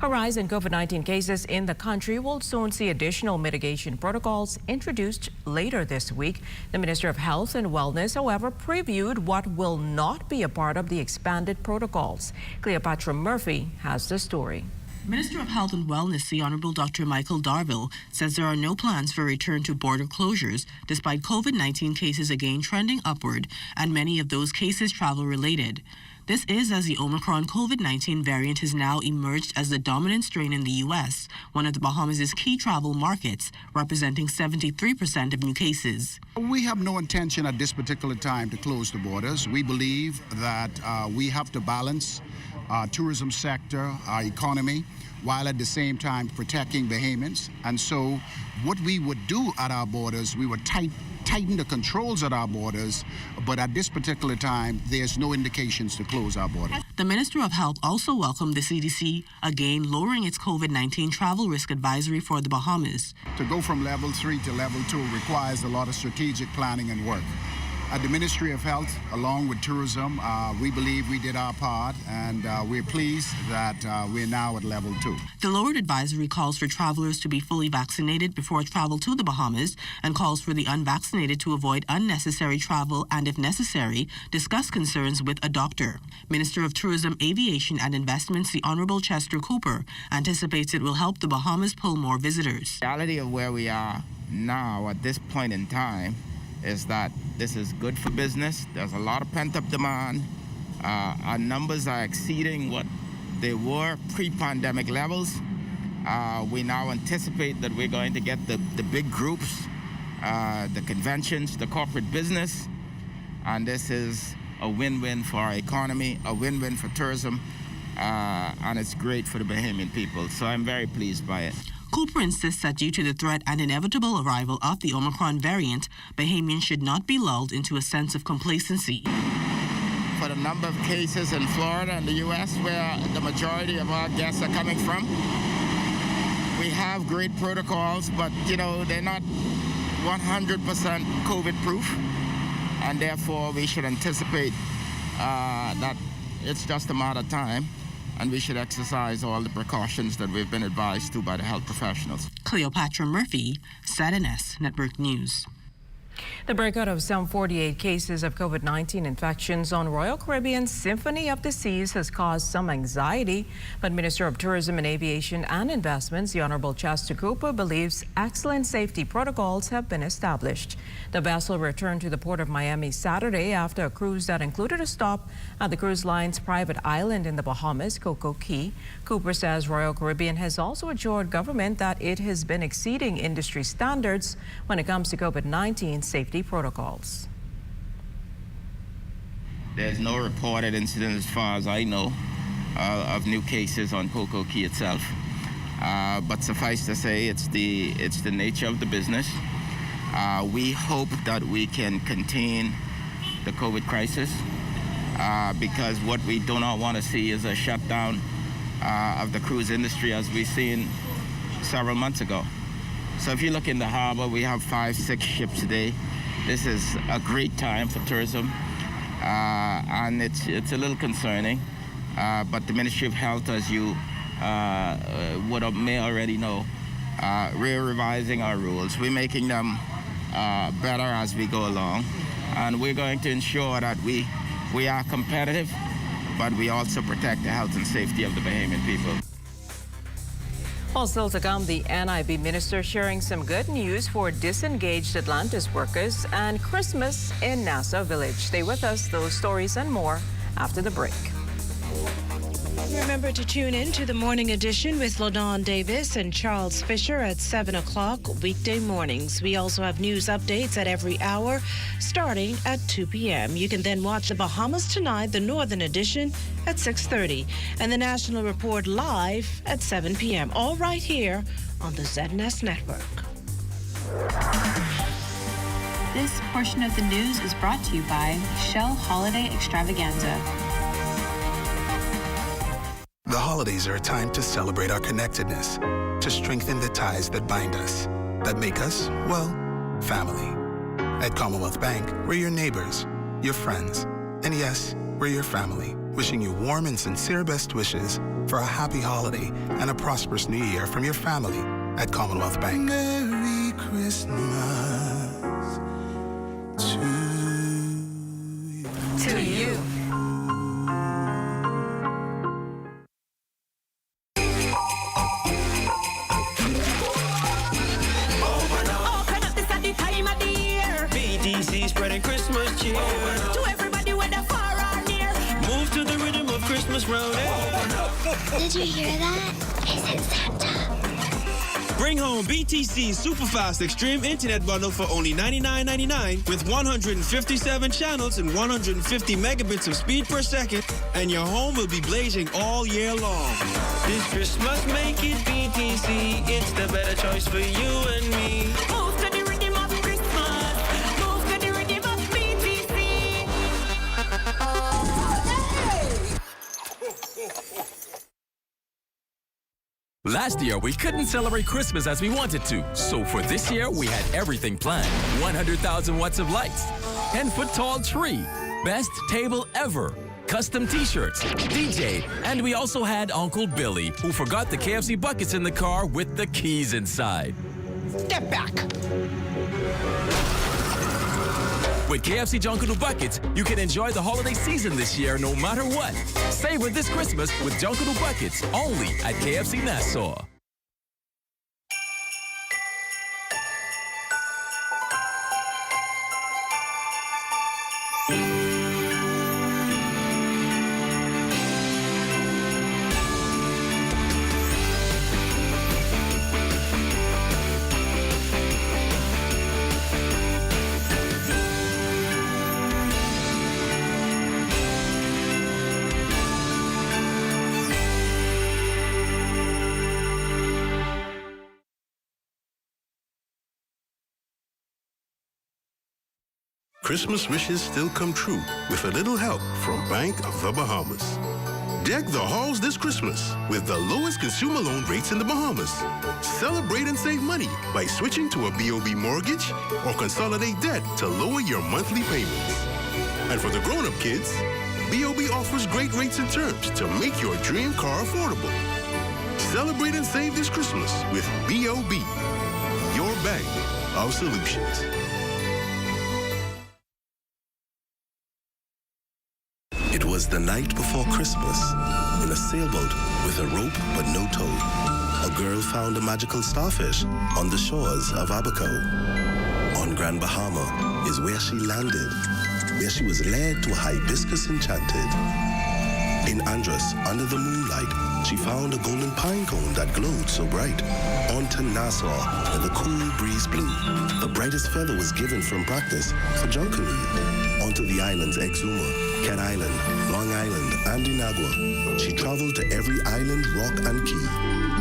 A rise in COVID-19 cases in the country will soon see additional mitigation protocols introduced later this week. The Minister of Health and Wellness, however, previewed what will not be a part of the expanded protocols. Cleopatra Murphy has the story. Minister of Health and Wellness, the Honorable Dr. Michael Darville, says there are no plans for a return to border closures, despite COVID-19 cases again trending upward, and many of those cases travel-related. This is as the Omicron COVID-19 variant has now emerged as the dominant strain in the U.S., one of the Bahamas' key travel markets, representing 73% of new cases. We have no intention at this particular time to close the borders. We believe that we have to balance our tourism sector, our economy, while at the same time protecting Bahamians. And so what we would do at our borders, we would tighten the controls at our borders, but at this particular time, there's no indications to close our borders. The Minister of Health also welcomed the CDC again lowering its COVID-19 travel risk advisory for the Bahamas. To go from level 3 to level 2 requires a lot of strategic planning and work. At the Ministry of Health, along with tourism, we believe we did our part, and we're pleased that we're now at level 2. The lowered advisory calls for travelers to be fully vaccinated before travel to the Bahamas and calls for the unvaccinated to avoid unnecessary travel and, if necessary, discuss concerns with a doctor. Minister of Tourism, Aviation and Investments, the Honorable Chester Cooper, anticipates it will help the Bahamas pull more visitors. The reality of where we are now at this point in time is that this is good for business. There's a lot of pent-up demand. Our numbers are exceeding what they were pre-pandemic levels. We now anticipate that we're going to get the big groups, the conventions, the corporate business, and this is a win-win for our economy, a win-win for tourism, and it's great for the Bahamian people. So I'm very pleased by it. Cooper insists that due to the threat and inevitable arrival of the Omicron variant, Bahamians should not be lulled into a sense of complacency. For the number of cases in Florida and the U.S. where the majority of our guests are coming from, we have great protocols, but, you know, they're not 100% COVID-proof, and therefore we should anticipate that it's just a matter of time, and we should exercise all the precautions that we've been advised to by the health professionals. Cleopatra Murphy, ZNS Network News. The breakout of some 48 cases of COVID-19 infections on Royal Caribbean's Symphony of the Seas has caused some anxiety, but Minister of Tourism and Aviation and Investments, the Honorable Chester Cooper, believes excellent safety protocols have been established. The vessel returned to the port of Miami Saturday after a cruise that included a stop at the cruise line's private island in the Bahamas, Coco Key. Cooper says Royal Caribbean has also assured government that it has been exceeding industry standards when it comes to COVID-19 safety protocols. There's no reported incident, as far as I know, of new cases on Coco Key itself. But suffice to say, it's the nature of the business. We hope that we can contain the COVID crisis because what we do not want to see is a shutdown of the cruise industry as we've seen several months ago. So if you look in the harbor, we have 5-6 ships a day. This is a great time for tourism, and it's a little concerning. But the Ministry of Health, as you may already know, we're revising our rules. We're making them better as we go along, and we're going to ensure that we are competitive, but we also protect the health and safety of the Bahamian people. Well, still to come, the NIB minister sharing some good news for disengaged Atlantis workers and Christmas in Nassau Village. Stay with us, those stories and more after the break. Remember to tune in to the morning edition with LaDawn Davis and Charles Fisher at 7 o'clock weekday mornings. We also have news updates at every hour starting at 2 p.m. You can then watch the Bahamas Tonight, the Northern Edition, at 6:30 and the National Report live at 7 p.m. All right here on the ZNS Network. This portion of the news is brought to you by Shell Holiday Extravaganza. The holidays are a time to celebrate our connectedness, to strengthen the ties that bind us, that make us, well, family. At Commonwealth Bank, we're your neighbors, your friends, and yes, we're your family. wishing you warm and sincere best wishes for a happy holiday and a prosperous new year from your family at Commonwealth Bank. Merry Christmas to you. BTC spreading Christmas cheer To everybody, whether far or near. Move to the rhythm of Christmas round. Did you hear that? Is it Santa? Bring home BTC Superfast Extreme Internet Bundle for only $99.99 with 157 channels and 150 megabits of speed per second, and your home will be blazing all year long. This Christmas, make it BTC. It's the better choice for you and me. Move to the rhythm of Christmas. Move to the rhythm of BTC. Last year, we couldn't celebrate Christmas as we wanted to. So for this year, we had everything planned. 100,000 watts of lights, 10-foot-tall tree, best table ever, custom t-shirts, DJ, and we also had Uncle Billy, who forgot the KFC buckets in the car with the keys inside. Step back. With KFC Junkanoo Buckets, you can enjoy the holiday season this year no matter what. Savor this Christmas with Junkanoo Buckets, only at KFC Nassau. Christmas wishes still come true with a little help from Bank of the Bahamas. Deck the halls this Christmas with the lowest consumer loan rates in the Bahamas. Celebrate and save money by switching to a BOB mortgage or consolidate debt to lower your monthly payments. And for the grown-up kids, BOB offers great rates and terms to make your dream car affordable. Celebrate and save this Christmas with BOB, your bank of solutions. It was the night before Christmas. In a sailboat with a rope but no tow, a girl found a magical starfish on the shores of Abaco. On Grand Bahama is where she landed, where she was led to a hibiscus enchanted. In Andros, under the moonlight, she found a golden pine cone that glowed so bright. On to Nassau, where the cool breeze blew. The brightest feather was given from practice for Junkanoo. Onto the islands Exuma, Cat Island, Long Island, and Inagua. She traveled to every island, rock, and key,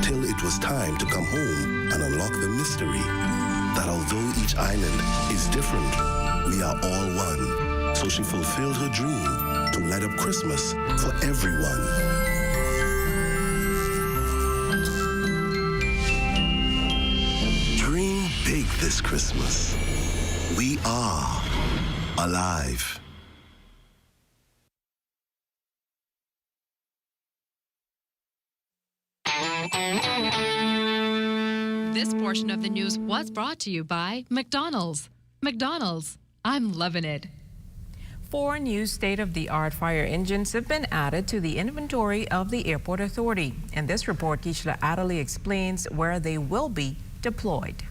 till it was time to come home and unlock the mystery that although each island is different, we are all one. So she fulfilled her dream to light up Christmas for everyone. Dream big this Christmas. We are alive. This portion of the news was brought to you by McDonald's. McDonald's, I'm loving it. 4 new state-of-the-art fire engines have been added to the inventory of the Airport Authority. In this report, Kishla Adderley explains where they will be deployed.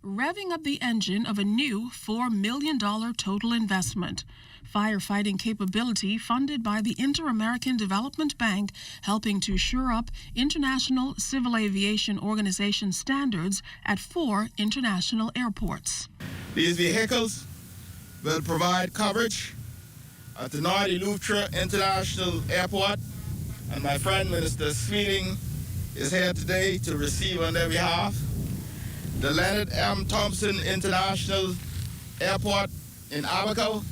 Revving up the engine of a new $4 million total investment. Firefighting capability funded by the Inter-American Development Bank, helping to shore up International Civil Aviation Organization standards at 4 international airports. These vehicles will provide coverage at the Nordy Loutre International Airport, and my friend Minister Sweeting is here today to receive on their behalf. The Leonard M. Thompson International Airport in Abaco,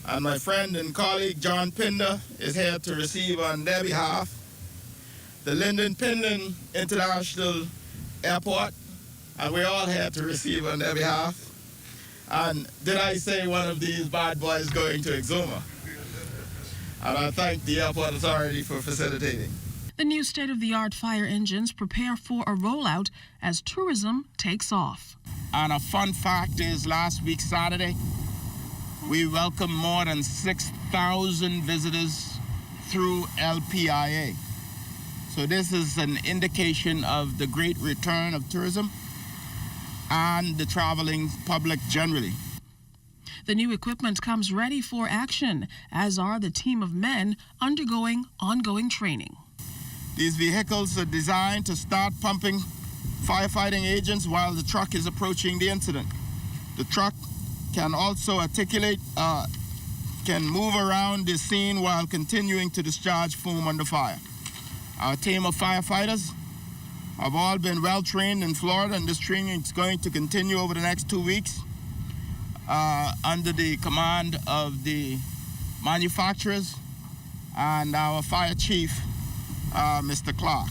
and my friend and colleague John Pinder is here to receive on their behalf. The Lyndon Pindon International Airport, and we're all here to receive on their behalf. And did I say one of these bad boys going to Exuma? And I thank the airport authority for facilitating. The new state-of-the-art fire engines prepare for a rollout as tourism takes off. And a fun fact is last week, Saturday, we welcomed more than 6,000 visitors through LPIA. So this is an indication of the great return of tourism and the traveling public generally. The new equipment comes ready for action, as are the team of men undergoing ongoing training. These vehicles are designed to start pumping firefighting agents while the truck is approaching the incident. The truck can also can move around the scene while continuing to discharge foam under fire. Our team of firefighters have all been well trained in Florida, and this training is going to continue over the next 2 weeks under the command of the manufacturers and our fire chief, Mr. Clark.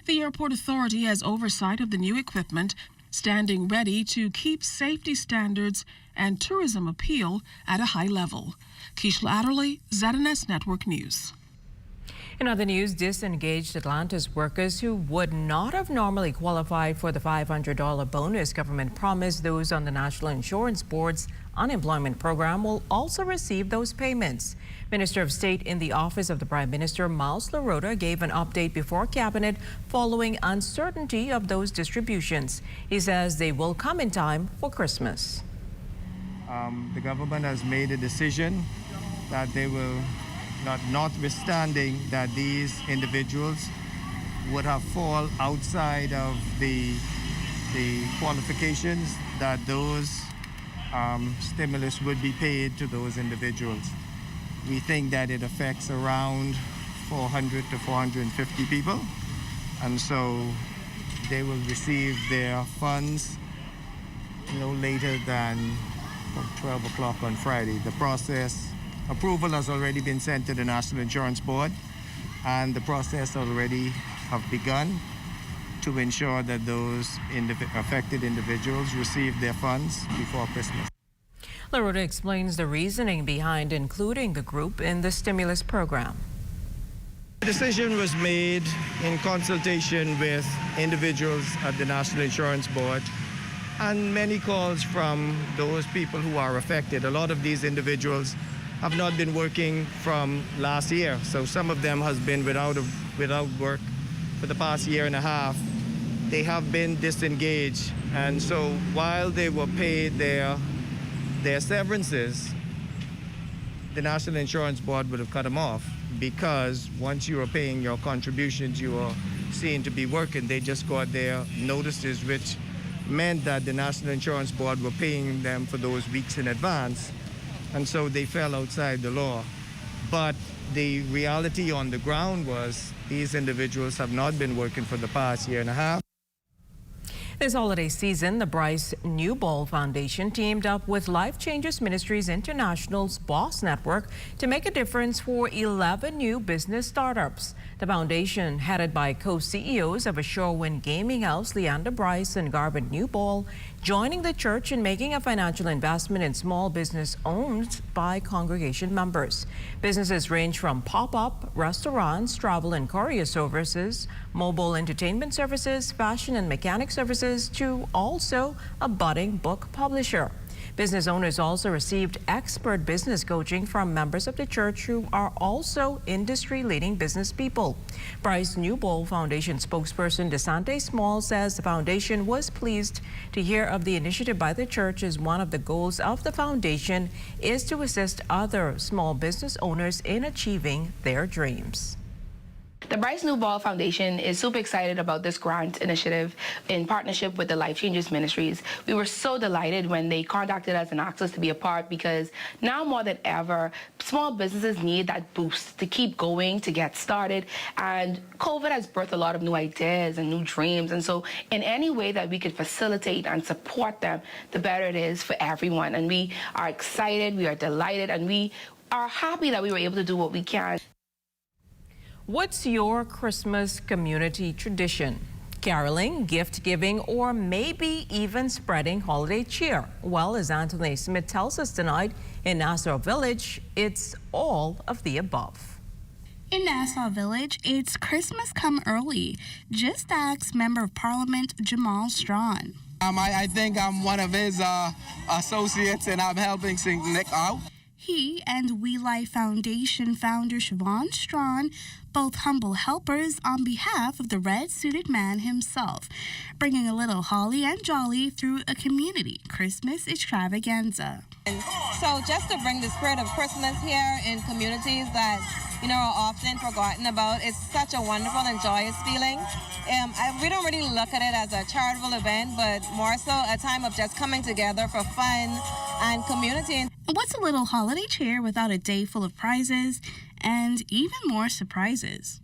The airport authority has oversight of the new equipment, standing ready to keep safety standards and tourism appeal at a high level. Keishla Adderley, ZNS Network News. In other news, disengaged Atlanta's workers who would not have normally qualified for the $500 bonus government promised those on the National Insurance Board's unemployment program will also receive those payments. Minister of State in the Office of the Prime Minister, Miles LaRota, gave an update before Cabinet following uncertainty of those distributions. He says they will come in time for Christmas. The government has made a decision that they will, notwithstanding that these individuals would have fall outside of the qualifications, that those stimulus would be paid to those individuals. We think that it affects around 400 to 450 people, and so they will receive their funds no later than 12 o'clock on Friday. The process, approval has already been sent to the National Insurance Board, and the process already have begun to ensure that those affected individuals receive their funds before Christmas. LaRota explains the reasoning behind including the group in the stimulus program. The decision was made in consultation with individuals at the National Insurance Board and many calls from those people who are affected. A lot of these individuals have not been working from last year, so some of them has been without work for the past year and a half. They have been disengaged, and so while they were paid their severances, the National Insurance Board would have cut them off, because once you are paying your contributions, you are seen to be working. They just got their notices, which meant that the National Insurance Board were paying them for those weeks in advance, and so they fell outside the law. But the reality on the ground was these individuals have not been working for the past year and a half. This holiday season, the Bryce Newbold Foundation teamed up with Life Changes Ministries International's Boss Network to make a difference for 11 new business startups. The foundation, headed by co-CEOs of a Shorewind gaming house, Leander Bryce and Garvin Newbold, joining the church in making a financial investment in small business owned by congregation members. Businesses range from pop-up, restaurants, travel and courier services, mobile entertainment services, fashion and mechanic services, to also a budding book publisher. Business owners also received expert business coaching from members of the church who are also industry-leading business people. Bryce Newbold Foundation spokesperson DeSante Small says the foundation was pleased to hear of the initiative by the church, as one of the goals of the foundation is to assist other small business owners in achieving their dreams. The Bryce Newbold Foundation is super excited about this grant initiative in partnership with the Life Changes Ministries. We were so delighted when they contacted us and asked us to be a part, because now more than ever, small businesses need that boost to keep going, to get started. And COVID has birthed a lot of new ideas and new dreams. And so in any way that we could facilitate and support them, the better it is for everyone. And we are excited, we are delighted, and we are happy that we were able to do what we can. What's your Christmas community tradition? Caroling, gift giving, or maybe even spreading holiday cheer? Well, as Anthony Smith tells us tonight in Nassau Village, it's all of the above. In Nassau Village, it's Christmas come early. Just ask Member of Parliament Jamal Strawn. I think I'm one of his associates and I'm helping St. Nick out. He and We Life Foundation founder Siobhan Strawn, both humble helpers on behalf of the red-suited man himself, bringing a little holly and jolly through a community Christmas extravaganza. And so just to bring the spirit of Christmas here in communities that, are often forgotten about, it's such a wonderful and joyous feeling. We don't really look at it as a charitable event, but more so a time of just coming together for fun and community. What's a little holiday cheer without a day full of prizes and even more surprises?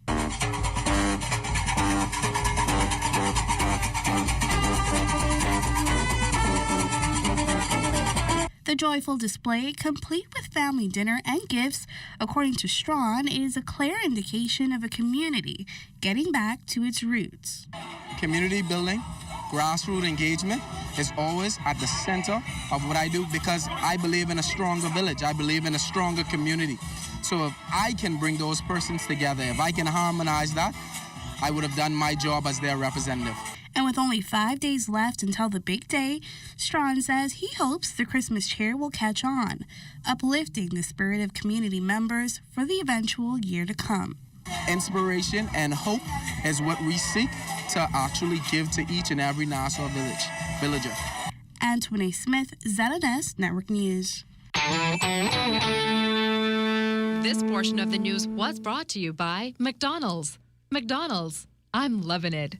The joyful display, complete with family dinner and gifts, according to Strawn, is a clear indication of a community getting back to its roots. Community building, grassroots engagement is always at the center of what I do because I believe in a stronger village. I believe in a stronger community. So if I can bring those persons together, if I can harmonize that, I would have done my job as their representative. And with only 5 days left until the big day, Strawn says he hopes the Christmas cheer will catch on, uplifting the spirit of community members for the eventual year to come. Inspiration and hope is what we seek to actually give to each and every Nassau villager. Antoine Smith, ZNS Network News. This portion of the news was brought to you by McDonald's. McDonald's, I'm loving it.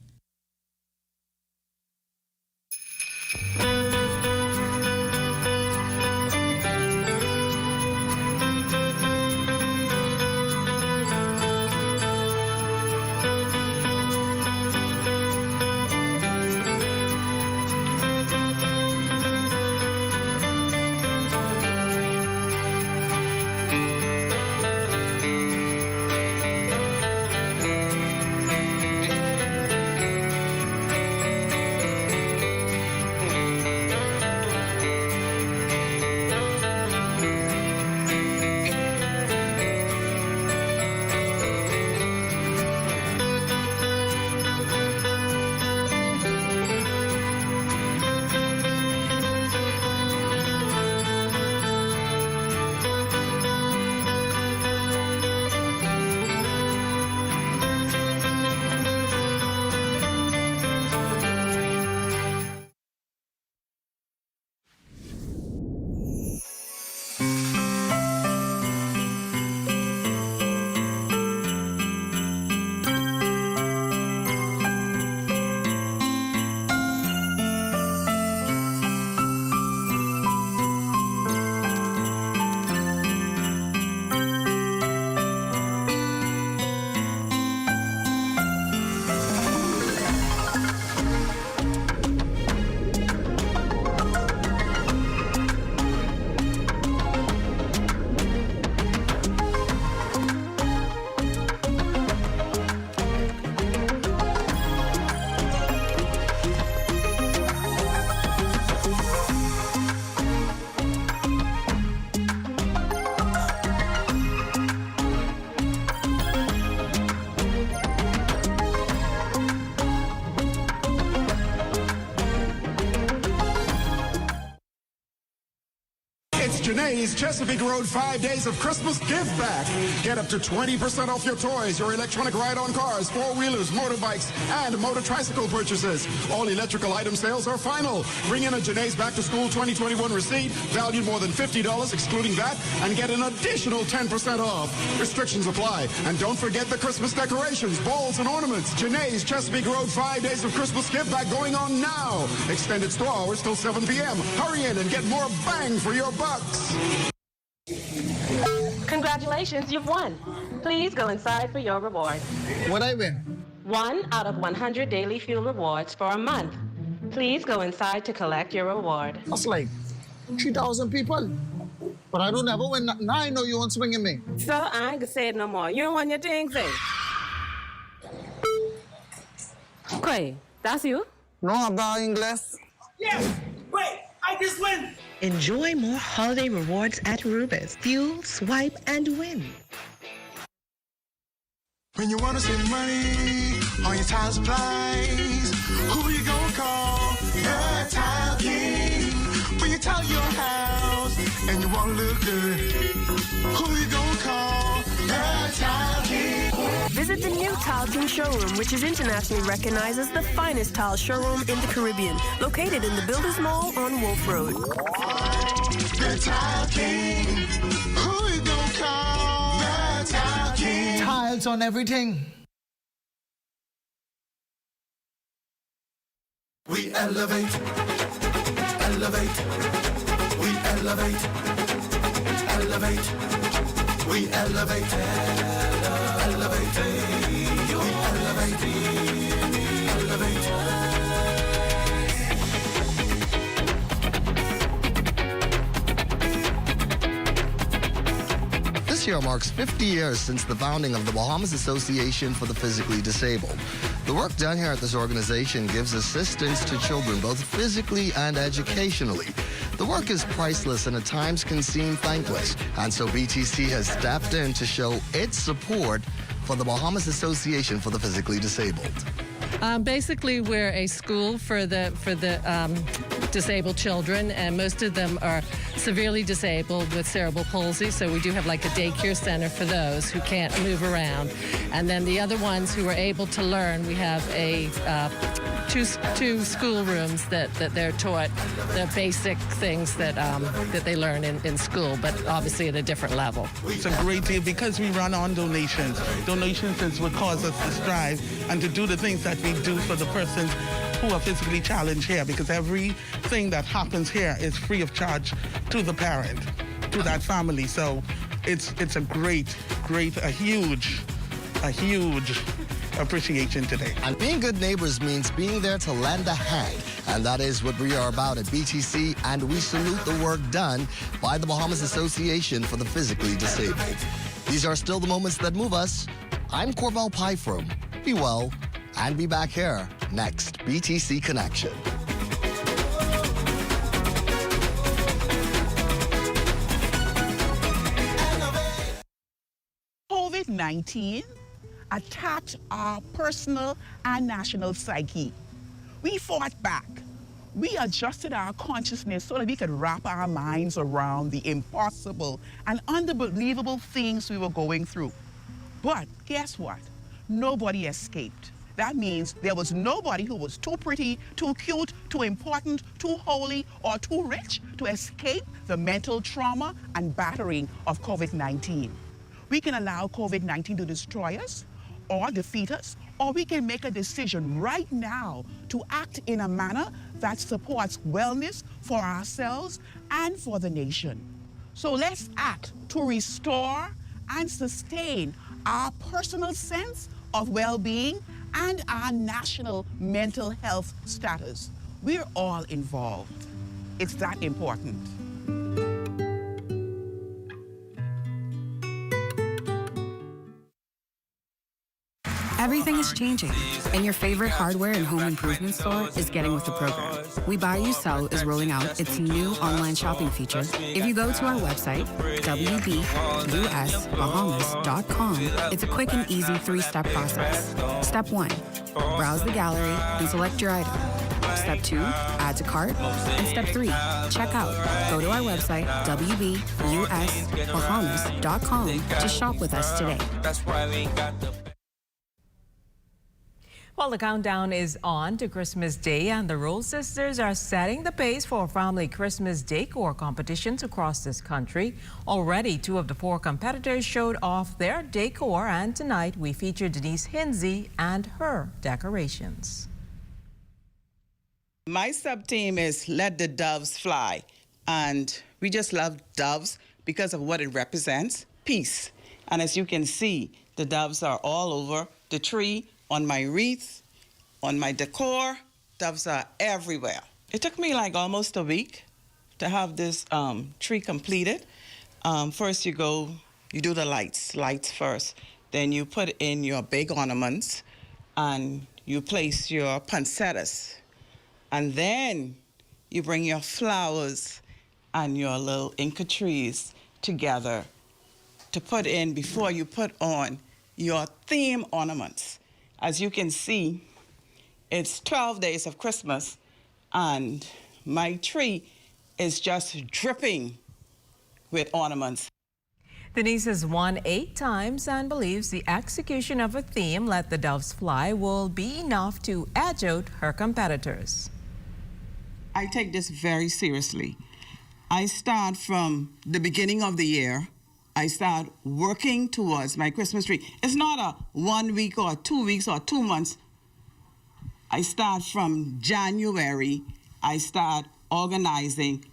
Janae's Chesapeake Road 5 Days of Christmas Give Back. Get up to 20% off your toys, your electronic ride-on cars, four-wheelers, motorbikes, and motor tricycle purchases. All electrical item sales are final. Bring in a Janae's Back to School 2021 receipt, valued more than $50, excluding that, and get an additional 10% off. Restrictions apply. And don't forget the Christmas decorations, balls, and ornaments. Janae's Chesapeake Road 5 Days of Christmas Give Back going on now. Extended store hours till 7 p.m. Hurry in and get more bang for your bucks. Congratulations, you've won. Please go inside for your reward. What I win? 1 out of 100 daily fuel rewards for a month. Please go inside to collect your reward. That's like 3,000 people. But I don't ever win. Now I know you won't swing me. So I ain't gonna say it no more. You don't want your thing thing. Okay, That's you? No, about English. Yes! Wait! I just win! Enjoy more holiday rewards at Rubis. Fuel, swipe, and win. When you want to save money on your tile supplies, who you gonna call? The Tile King. When you tile your house and you want to look good, who you gonna call? The Tile King. Visit the new Tile King showroom, which is internationally recognized as the finest tile showroom in the Caribbean, located in the Builders Mall on Wolf Road. The Tile King. Who you gonna call? The Tile King. Tiles on everything. We elevate, elevate, we elevate, elevate, we elevate, elevate, we elevate, elevate. This year marks 50 years since the founding of the Bahamas Association for the Physically Disabled. The work done here at this organization gives assistance to children both physically and educationally. The work is priceless and at times can seem thankless, and so BTC has stepped in to show its support for the Bahamas Association for the Physically Disabled. Basically, we're a school for the disabled children, and most of them are severely disabled with cerebral palsy. So we do have like a daycare center for those who can't move around, and then the other ones who are able to learn, we have a two school rooms that they're taught the basic things that they learn in school, but obviously at a different level. It's a great deal because we run on donations. Donations is what causes us to strive and to do the things that we do for the persons who are physically challenged here, because everything that happens here is free of charge to the parent, to that family. So it's a huge appreciation today. And being good neighbors means being there to lend a hand. And that is what we are about at BTC, and we salute the work done by the Bahamas Association for the Physically Disabled. These are still the moments that move us. I'm Corval Pyfrom. Be well, and be back here next BTC Connection. COVID-19 attacked our personal and national psyche. We fought back. We adjusted our consciousness so that we could wrap our minds around the impossible and unbelievable things we were going through. But guess what? Nobody escaped. That means there was nobody who was too pretty, too cute, too important, too holy, or too rich to escape the mental trauma and battering of COVID-19. We can allow COVID-19 to destroy us or defeat us, or we can make a decision right now to act in a manner that supports wellness for ourselves and for the nation. So let's act to restore and sustain our personal sense of well-being and our national mental health status. We're all involved. It's that important. Everything is changing, and your favorite hardware and home improvement store is getting with the program. We Buy You Sell is rolling out its new online shopping feature. If you go to our website, wbusbahamas.com, it's a quick and easy 3-step process. Step 1, browse the gallery and select your item. Step 2, add to cart. And Step 3, check out. Go to our website, wbusbahamas.com, to shop with us today. Well, the countdown is on to Christmas Day, and the Rose Sisters are setting the pace for family Christmas decor competitions across this country. Already, 2 of the 4 competitors showed off their decor, and tonight we feature Denise Hinsey and her decorations. My sub-team is Let the Doves Fly, and we just love doves because of what it represents, peace. And as you can see, the doves are all over the tree, on my wreath, on my decor. Doves are everywhere. It took me like almost a week to have this tree completed. First you do the lights first. Then you put in your big ornaments, and you place your poinsettias, and then you bring your flowers and your little Inca trees together to put in before you put on your theme ornaments. As you can see, it's 12 days of Christmas, and my tree is just dripping with ornaments. Denise has won 8 times and believes the execution of a theme, Let the Doves Fly, will be enough to edge out her competitors. I take this very seriously. I start from the beginning of the year. I start working towards my Christmas tree. It's not a 1 week or 2 weeks or 2 months. I start from January. I start organizing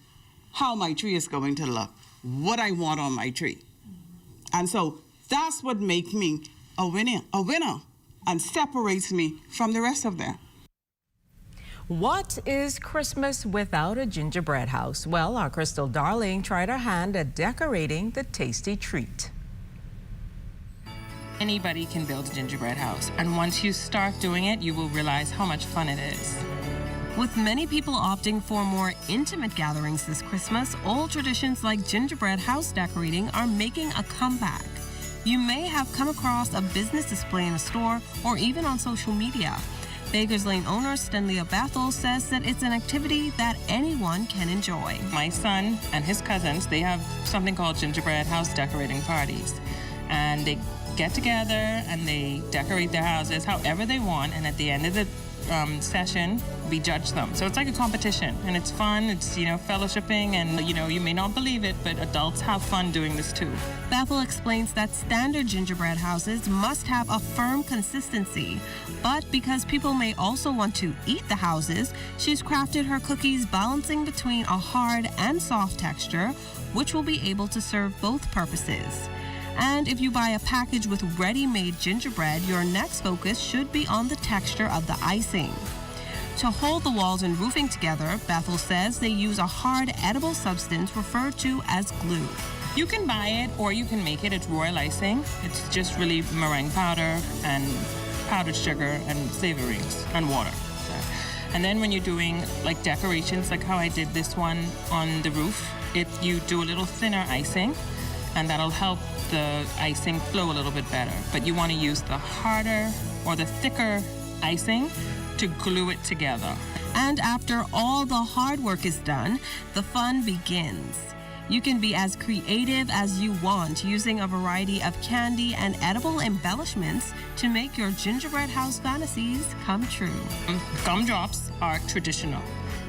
how my tree is going to look, what I want on my tree. And so that's what makes me a winner, and separates me from the rest of them. What is Christmas without a gingerbread house? Well, our Crystal Darling tried her hand at decorating the tasty treat. Anybody can build a gingerbread house, and once you start doing it, you will realize how much fun it is. With many people opting for more intimate gatherings this Christmas, old traditions like gingerbread house decorating are making a comeback. You may have come across a business display in a store or even on social media. Bakers Lane owner Stenlia Bethel says that it's an activity that anyone can enjoy. My son and his cousins, they have something called gingerbread house decorating parties. And they get together and they decorate their houses however they want, and at the end of the session, we judge them. So it's like a competition, and it's fun. It's, fellowshipping, and, you may not believe it, but adults have fun doing this too. Bethel explains that standard gingerbread houses must have a firm consistency, but because people may also want to eat the houses, she's crafted her cookies balancing between a hard and soft texture, which will be able to serve both purposes. And if you buy a package with ready-made gingerbread, your next focus should be on the texture of the icing. To hold the walls and roofing together, Bethel says they use a hard, edible substance referred to as glue. You can buy it or you can make it. It's royal icing. It's just really meringue powder and powdered sugar and flavorings and water. And then when you're doing like decorations, like how I did this one on the roof, you do a little thinner icing, and that'll help the icing flow a little bit better. But you want to use the harder or the thicker icing to glue it together. And after all the hard work is done, the fun begins. You can be as creative as you want, using a variety of candy and edible embellishments to make your gingerbread house fantasies come true. Gumdrops are traditional.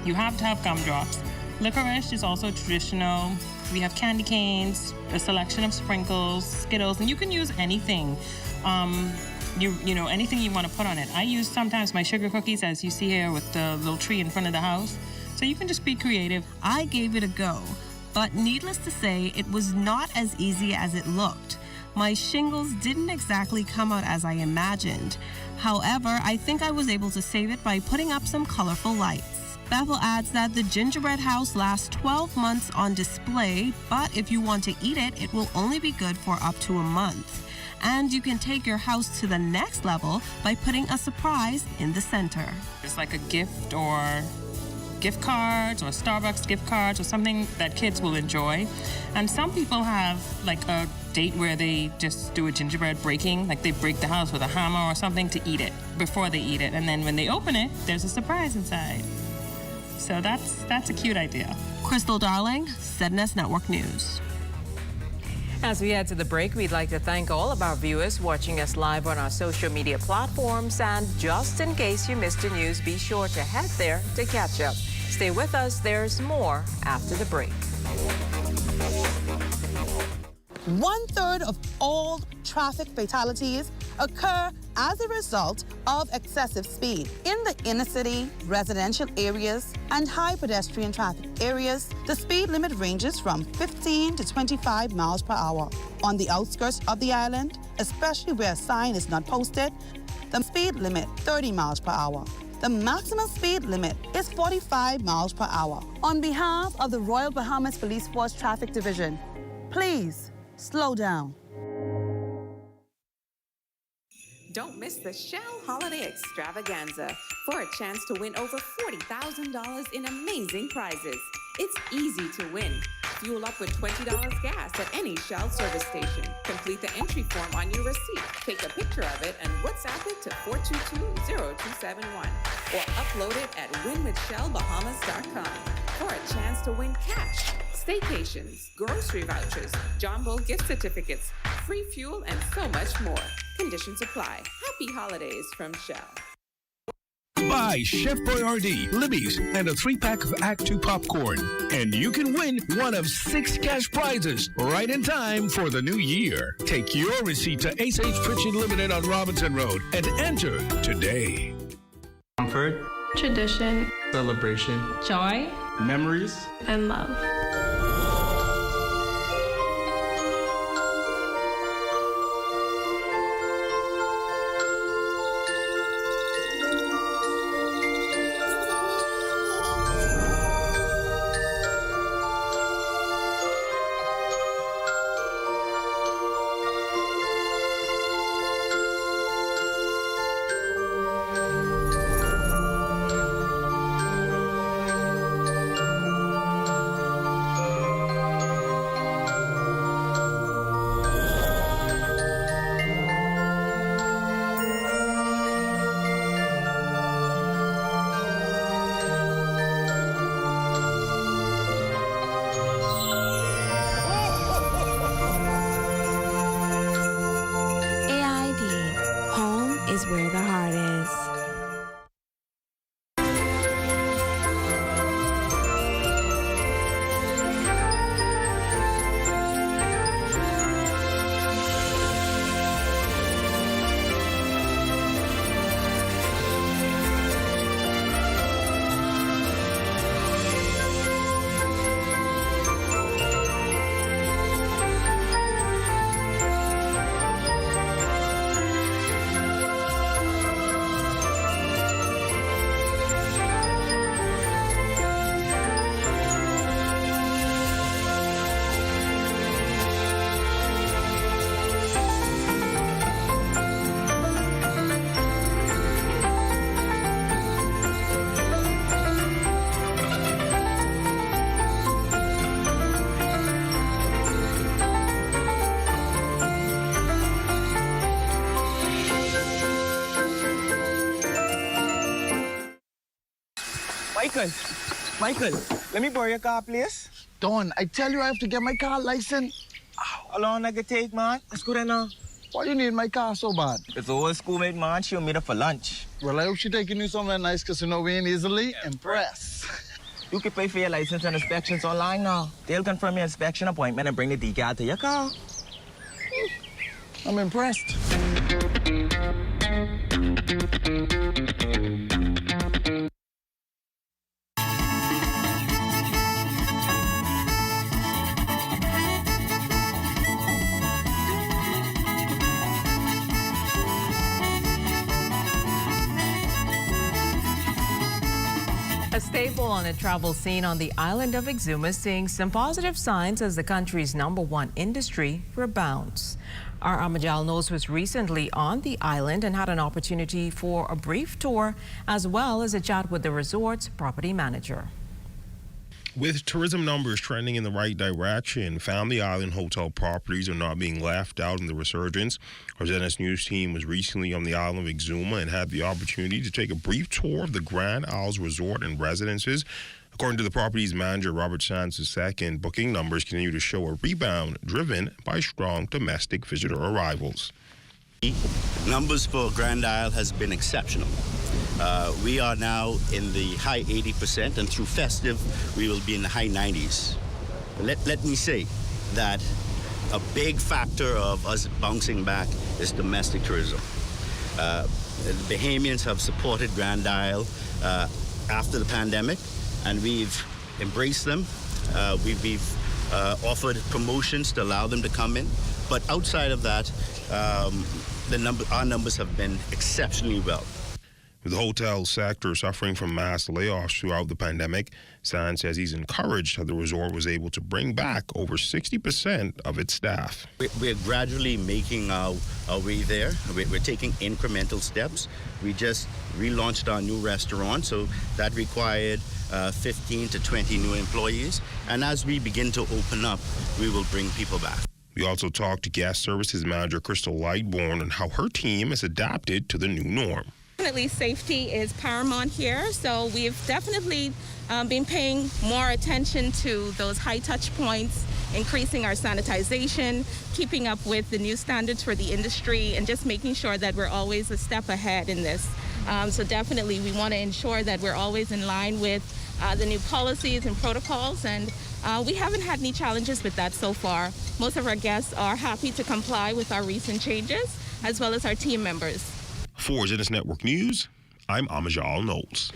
You have to have gumdrops. Licorice is also traditional. We have candy canes, a selection of sprinkles, Skittles, and you can use anything. Anything you want to put on it. I use sometimes my sugar cookies, as you see here, with the little tree in front of the house. So you can just be creative. I gave it a go, but needless to say, it was not as easy as it looked. My shingles didn't exactly come out as I imagined. However, I think I was able to save it by putting up some colorful lights. Bethel adds that the gingerbread house lasts 12 months on display, but if you want to eat it, it will only be good for up to a month. And you can take your house to the next level by putting a surprise in the center. It's like a gift or gift cards or Starbucks gift cards or something that kids will enjoy. And some people have like a date where they just do a gingerbread breaking, like they break the house with a hammer or something to eat it before they eat it. And then when they open it, there's a surprise inside. So that's a cute idea. Crystal Darling, ZNS Network News. As we head to the break, we'd like to thank all of our viewers watching us live on our social media platforms. And just in case you missed the news, be sure to head there to catch up. Stay with us. There's more after the break. 1/3 of all traffic fatalities occur as a result of excessive speed. In the inner city, residential areas, and high pedestrian traffic areas, the speed limit ranges from 15 to 25 miles per hour. On the outskirts of the island, especially where a sign is not posted, the speed limit 30 miles per hour. The maximum speed limit is 45 miles per hour. On behalf of the Royal Bahamas Police Force Traffic Division, please slow down. Don't miss the Shell Holiday Extravaganza for a chance to win over $40,000 in amazing prizes. It's easy to win. Fuel up with $20 gas at any Shell service station. Complete the entry form on your receipt. Take a picture of it and WhatsApp it to 422-0271 or upload it at winwithshellbahamas.com for a chance to win cash, staycations, grocery vouchers, jumbo gift certificates, free fuel, and so much more. Conditions apply. Happy holidays from Shell. Buy Chef Boyardee, Libby's, and a 3-pack of Act 2 popcorn. And you can win one of 6 cash prizes right in time for the new year. Take your receipt to Ace H Pritchard Limited on Robinson Road and enter today. Comfort, tradition, celebration, joy, memories, and love. Where the heart is. Michael, let me borrow your car, please. Don, I tell you I have to get my car license. How long I can take, man? Let's go there now. Why you need my car so bad? It's an old schoolmate, man. She'll meet up for lunch. Well, I hope she's taking you somewhere nice, because you know we ain't easily impressed. You can pay for your license and inspections online now. They'll confirm your inspection appointment and bring the decal to your car. I'm impressed. A staple on the travel scene on the island of Exuma seeing some positive signs as the country's #1 industry rebounds. Our Amajal Knows was recently on the island and had an opportunity for a brief tour as well as a chat with the resort's property manager. With tourism numbers trending in the right direction, Family Island hotel properties are not being left out in the resurgence. Our ZNS News team was recently on the island of Exuma and had the opportunity to take a brief tour of the Grand Isles Resort and Residences. According to the property's manager, Robert Sands II, booking numbers continue to show a rebound driven by strong domestic visitor arrivals. Numbers for Grand Isle has been exceptional. We are now in the high 80%, and through festive, we will be in the high 90s. Let me say that a big factor of us bouncing back is domestic tourism. The Bahamians have supported Grand Isle after the pandemic, and we've embraced them. We've offered promotions to allow them to come in. But outside of that, our numbers have been exceptionally well. With the hotel sector suffering from mass layoffs throughout the pandemic, San says he's encouraged that the resort was able to bring back over 60% of its staff. We're gradually making our way there. We're taking incremental steps. We just relaunched our new restaurant, so that required 15 to 20 new employees. And as we begin to open up, we will bring people back. We also talked to guest services manager Crystal Lightbourne on how her team has adapted to the new norm. Definitely safety is paramount here, so we've definitely been paying more attention to those high touch points, increasing our sanitization, keeping up with the new standards for the industry, and just making sure that we're always a step ahead in this. So definitely we want to ensure that we're always in line with the new policies and protocols, and we haven't had any challenges with that so far. Most of our guests are happy to comply with our recent changes, as well as our team members. For Zenith Network News, I'm Amajal Knowles.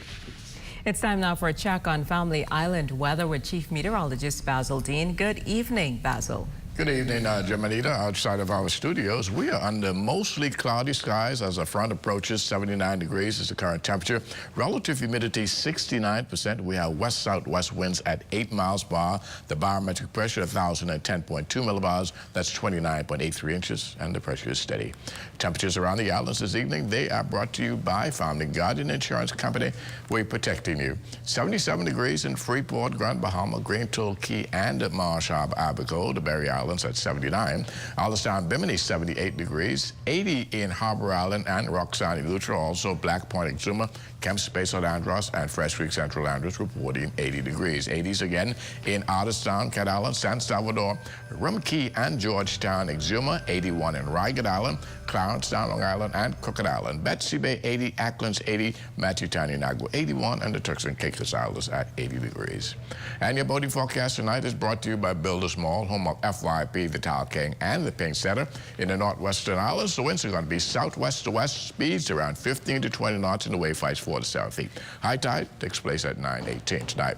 It's time now for a check on Family Island weather with Chief Meteorologist Basil Dean. Good evening, Basil. Good evening, Jamanita. Outside of our studios, we are under mostly cloudy skies as the front approaches. 79 degrees is the current temperature. Relative humidity 69%. We have west-southwest winds at 8 miles per hour. The barometric pressure 1,010.2 millibars. That's 29.83 inches, and the pressure is steady. Temperatures around the islands this evening, they are brought to you by Family Guardian Insurance Company. We're protecting you. 77 degrees in Freeport, Grand Bahama, Green Toll Key, and at Marsh Harbor, Abaco, the Berry Islands at 79. Allenstown, Bimini, 78 degrees. 80 in Harbor Island and Roxanne, Lutra. Also Black Point, Exuma, Kemp Space, Andros, and Fresh Creek, Central Andros reporting 80 degrees. 80s again in Otterstown, Cat Island, San Salvador, Rum Key, and Georgetown, Exuma. 81 in Rygat Island, Clarence, Long Island, and Crooked Island. Betsy Bay, 80. Acklands, 80. Matthewtown, Inagua, 81. And the Turks and Caicos Islands at 80 degrees. And your boating forecast tonight is brought to you by Builders Mall, home of FYP, the Towel King, and the Pink Center. In the Northwestern Islands, the winds are going to be southwest to west, speeds around 15 to 20 knots, and the wave heights 4 to 7 feet. High tide takes place at 9:18 tonight.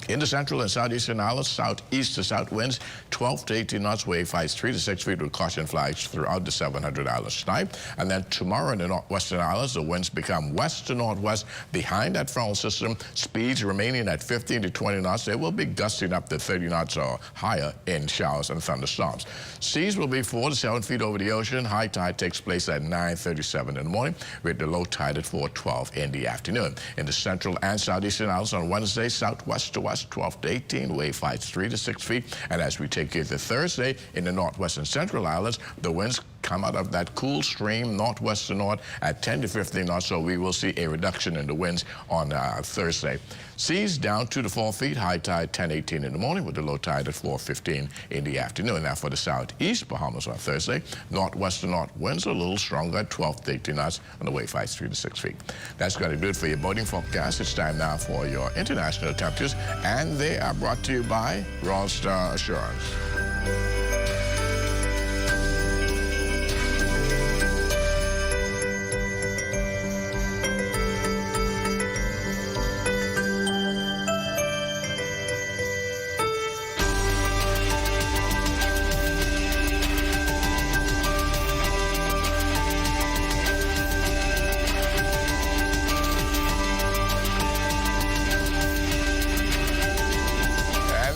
In the central and southeastern islands, southeast to south winds 12 to 18 knots, wave heights 3 to 6 feet with caution flags throughout the 700 islands tonight. And then tomorrow in the northwestern islands, the winds become west to northwest behind that frontal system, speeds remaining at 15 to 20 knots. They will be gusting up to 30 knots or higher in showers and thunderstorms. Seas will be 4 to 7 feet over the ocean. High tide takes place at 9:37 in the morning with the low tide at 4:12 in the afternoon. In the central and southeastern islands on Wednesday, southwest to west 12 to 18, wave heights 3 to 6 feet. And as we take you to Thursday, in the northwest and central islands, the winds come out of that cool stream northwest to north at 10 to 15 knots, so we will see a reduction in the winds on Thursday. Seas down 2 to 4 feet, high tide 10:18 in the morning with the low tide at 4:15 in the afternoon. Now for the southeast Bahamas on Thursday, northwest to north winds are a little stronger at 12 to 18 knots, and the wave heights 3 to 6 feet. That's going to do it for your boating forecast. It's time now for your international temperatures, and they are brought to you by Royal Star Assurance.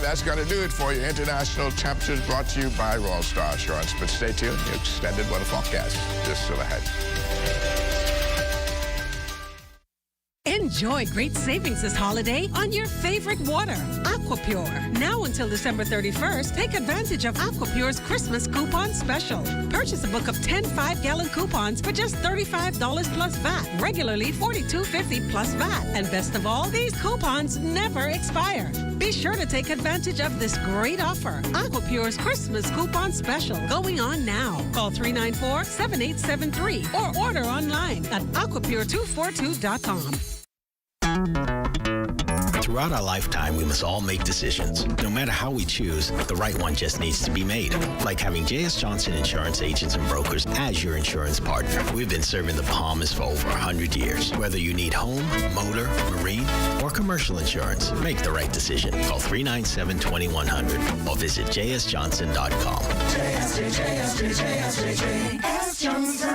That's going to do it for your international temperatures brought to you by Royal Star Assurance. But stay tuned, your extended weather forecast is still ahead. Enjoy great savings this holiday on your favorite water, Aquapure. Now until December 31st, take advantage of Aquapure's Christmas coupon special. Purchase a book of 10 5-gallon coupons for just $35 plus VAT. Regularly $42.50 plus VAT. And best of all, these coupons never expire. Be sure to take advantage of this great offer. Aquapure's Christmas coupon special going on now. Call 394-7873 or order online at aquapure242.com. Throughout our lifetime, we must all make decisions. No matter how we choose, the right one just needs to be made. Like having J.S. Johnson Insurance Agents and Brokers as your insurance partner. We've been serving the Bahamas for over 100 years. Whether you need home, motor, marine, or commercial insurance, make the right decision. Call 397-2100 or visit jsjohnson.com. JS Johnson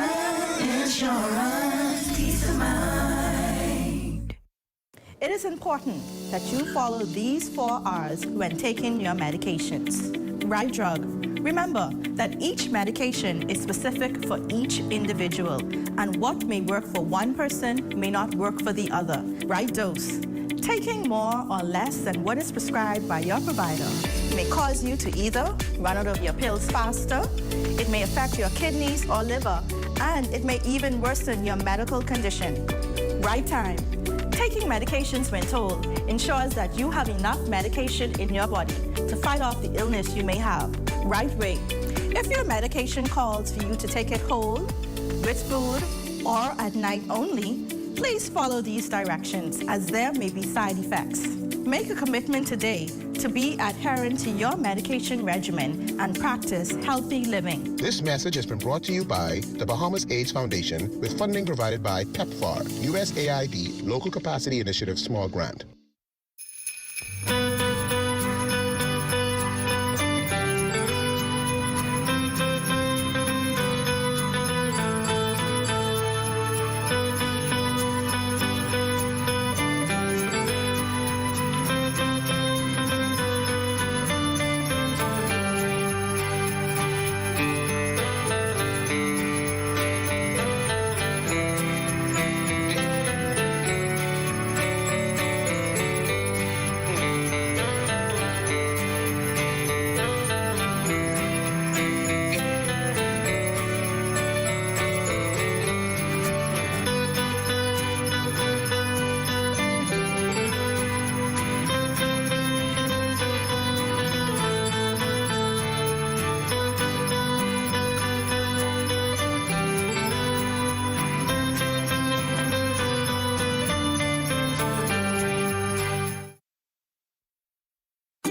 Insurance. Peace of mind. It is important that you follow these 4 R's when taking your medications. Right drug. Remember that each medication is specific for each individual, and what may work for one person may not work for the other. Right dose. Taking more or less than what is prescribed by your provider may cause you to either run out of your pills faster, it may affect your kidneys or liver, and it may even worsen your medical condition. Right time. Taking medications when told ensures that you have enough medication in your body to fight off the illness you may have. Right way. If your medication calls for you to take it whole, with food, or at night only, please follow these directions as there may be side effects. Make a commitment today to be adherent to your medication regimen and practice healthy living. This message has been brought to you by the Bahamas AIDS Foundation with funding provided by PEPFAR, USAID Local Capacity Initiative Small Grant.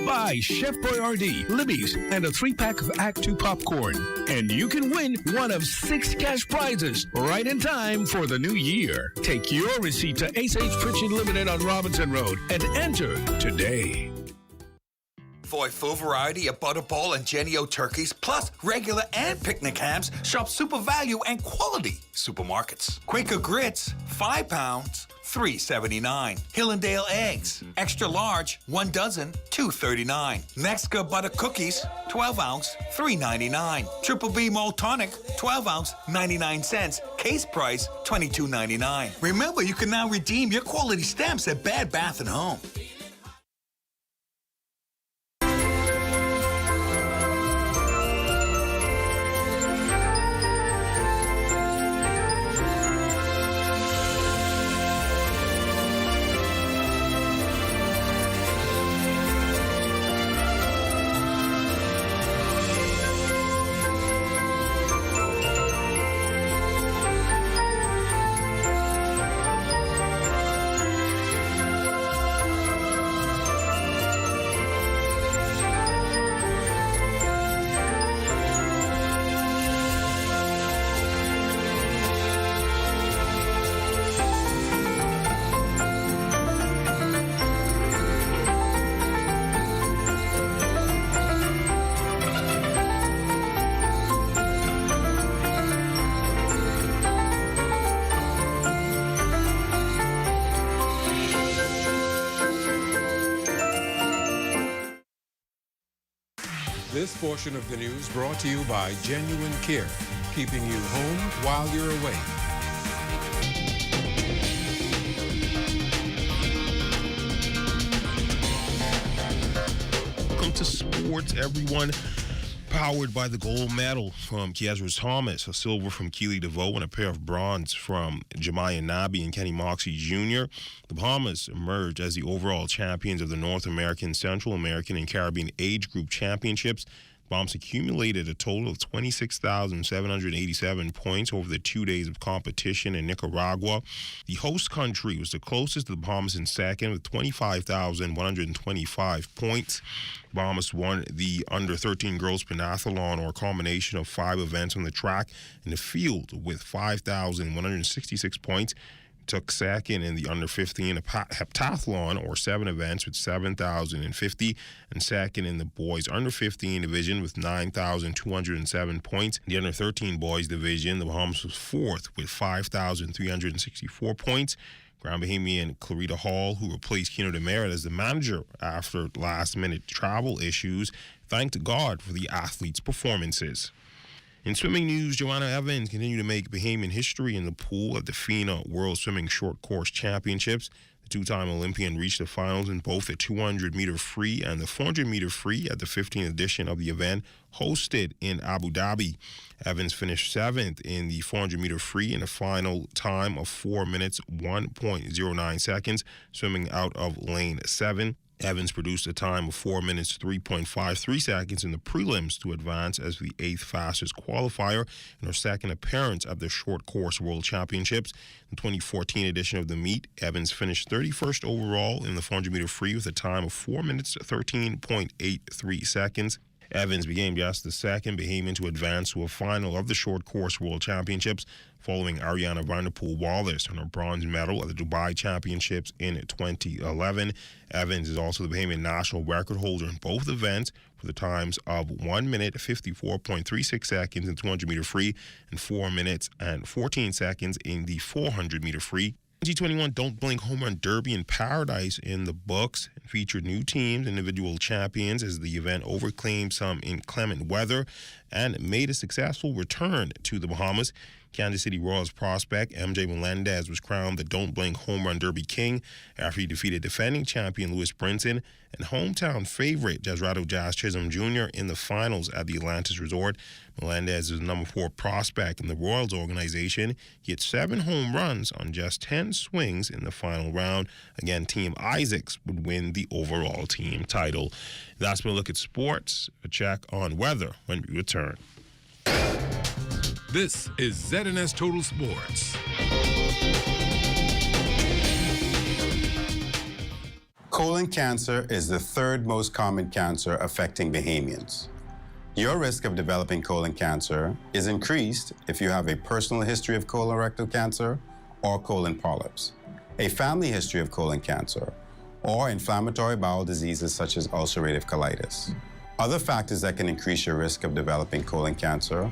Buy Chef Boyardee, Libby's, and a 3-pack of Act 2 popcorn. And you can win one of 6 cash prizes right in time for the new year. Take your receipt to Ace H Pritchard Limited on Robinson Road and enter today. For a full variety of Butterball and Jenny-O turkeys, plus regular and picnic hams, shop Super Value and Quality Supermarkets. Quaker Grits, 5 pounds, $3.79. Hillendale Eggs, extra large, 1 dozen, $2.39. Mexico Butter Cookies, 12 ounce, $3.99. Triple B Malt Tonic, 12 ounce, 99 cents. Case price, $22.99. Remember, you can now redeem your quality stamps at Bed Bath & Home. This portion of the news brought to you by Genuine Care, keeping you home while you're away. Welcome to sports, everyone. Powered by the gold medal from Kiezra Thomas, a silver from Keely DeVoe, and a pair of bronze from Jemiah Nabi and Kenny Moxie Jr., the Bahamas emerged as the overall champions of the North American, Central American, and Caribbean Age Group Championships. The Bahamas accumulated a total of 26,787 points over the 2 days of competition in Nicaragua. The host country was the closest to the Bahamas in second with 25,125 points. Bahamas won the under-13 girls pentathlon, or a combination of 5 events on the track and the field, with 5,166 points. took second in the under-15 heptathlon, or 7 events with 7,050, and second in the boys under-15 division with 9,207 points. In the under-13 boys division, the Bahamas was fourth with 5,364 points. Grand Bahamian Clarita Hall, who replaced Kino DeMerit as the manager after last-minute travel issues, thanked God for the athletes' performances. In swimming news, Joanna Evans continued to make Bahamian history in the pool at the FINA World Swimming Short Course Championships. The two-time Olympian reached the finals in both the 200-meter free and the 400-meter free at the 15th edition of the event, hosted in Abu Dhabi. Evans finished 7th in the 400-meter free in a final time of 4 minutes, 1.09 seconds, swimming out of lane 7. Evans produced a time of 4 minutes, 3.53 seconds in the prelims to advance as the 8th fastest qualifier in her second appearance at the Short Course World Championships. In the 2014 edition of the meet, Evans finished 31st overall in the 400-meter free with a time of 4 minutes, 13.83 seconds. Evans became just the second Bahamian to advance to a final of the Short Course World Championships, following Ariana Vanderpool-Wallace on her bronze medal at the Dubai Championships in 2011. Evans is also the Bahamian national record holder in both events for the times of 1 minute 54.36 seconds in the 200-meter free and 4 minutes and 14 seconds in the 400-meter free. 2021 Don't Blink Home Run Derby in Paradise in the books. It featured new teams, individual champions, as the event overcame some inclement weather and made a successful return to the Bahamas. Kansas City Royals prospect MJ Melendez was crowned the Don't Blink Home Run Derby King after he defeated defending champion Lewis Brinson and hometown favorite Jazrato Jazz Chisholm Jr. in the finals at the Atlantis Resort. Melendez is the number 4 prospect in the Royals organization. He hit 7 home runs on just 10 swings in the final round. Again, Team Isaacs would win the overall team title. That's been a look at sports. A check on weather when we return. This is ZNS Total Sports. Colon cancer is the 3rd most common cancer affecting Bahamians. Your risk of developing colon cancer is increased if you have a personal history of colorectal cancer or colon polyps, a family history of colon cancer, or inflammatory bowel diseases such as ulcerative colitis. Other factors that can increase your risk of developing colon cancer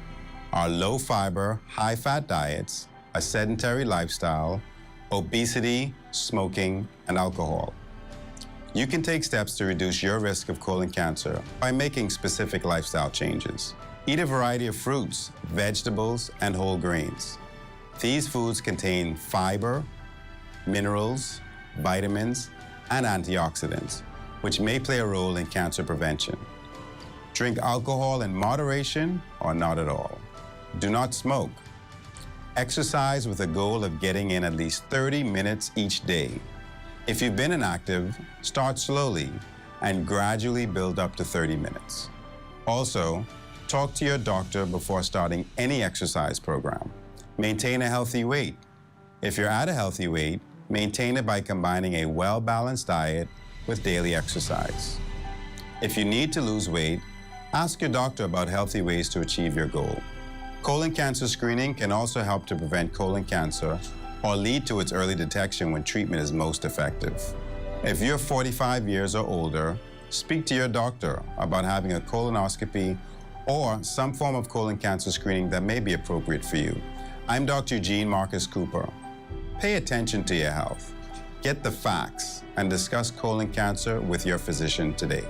are low-fiber, high-fat diets, a sedentary lifestyle, obesity, smoking, and alcohol. You can take steps to reduce your risk of colon cancer by making specific lifestyle changes. Eat a variety of fruits, vegetables, and whole grains. These foods contain fiber, minerals, vitamins, and antioxidants, which may play a role in cancer prevention. Drink alcohol in moderation or not at all. Do not smoke. Exercise with a goal of getting in at least 30 minutes each day. If you've been inactive, start slowly and gradually build up to 30 minutes. Also, talk to your doctor before starting any exercise program. Maintain a healthy weight. If you're at a healthy weight, maintain it by combining a well-balanced diet with daily exercise. If you need to lose weight, ask your doctor about healthy ways to achieve your goal. Colon cancer screening can also help to prevent colon cancer or lead to its early detection when treatment is most effective. If you're 45 years or older, speak to your doctor about having a colonoscopy or some form of colon cancer screening that may be appropriate for you. I'm Dr. Eugene Marcus Cooper. Pay attention to your health. Get the facts and discuss colon cancer with your physician today.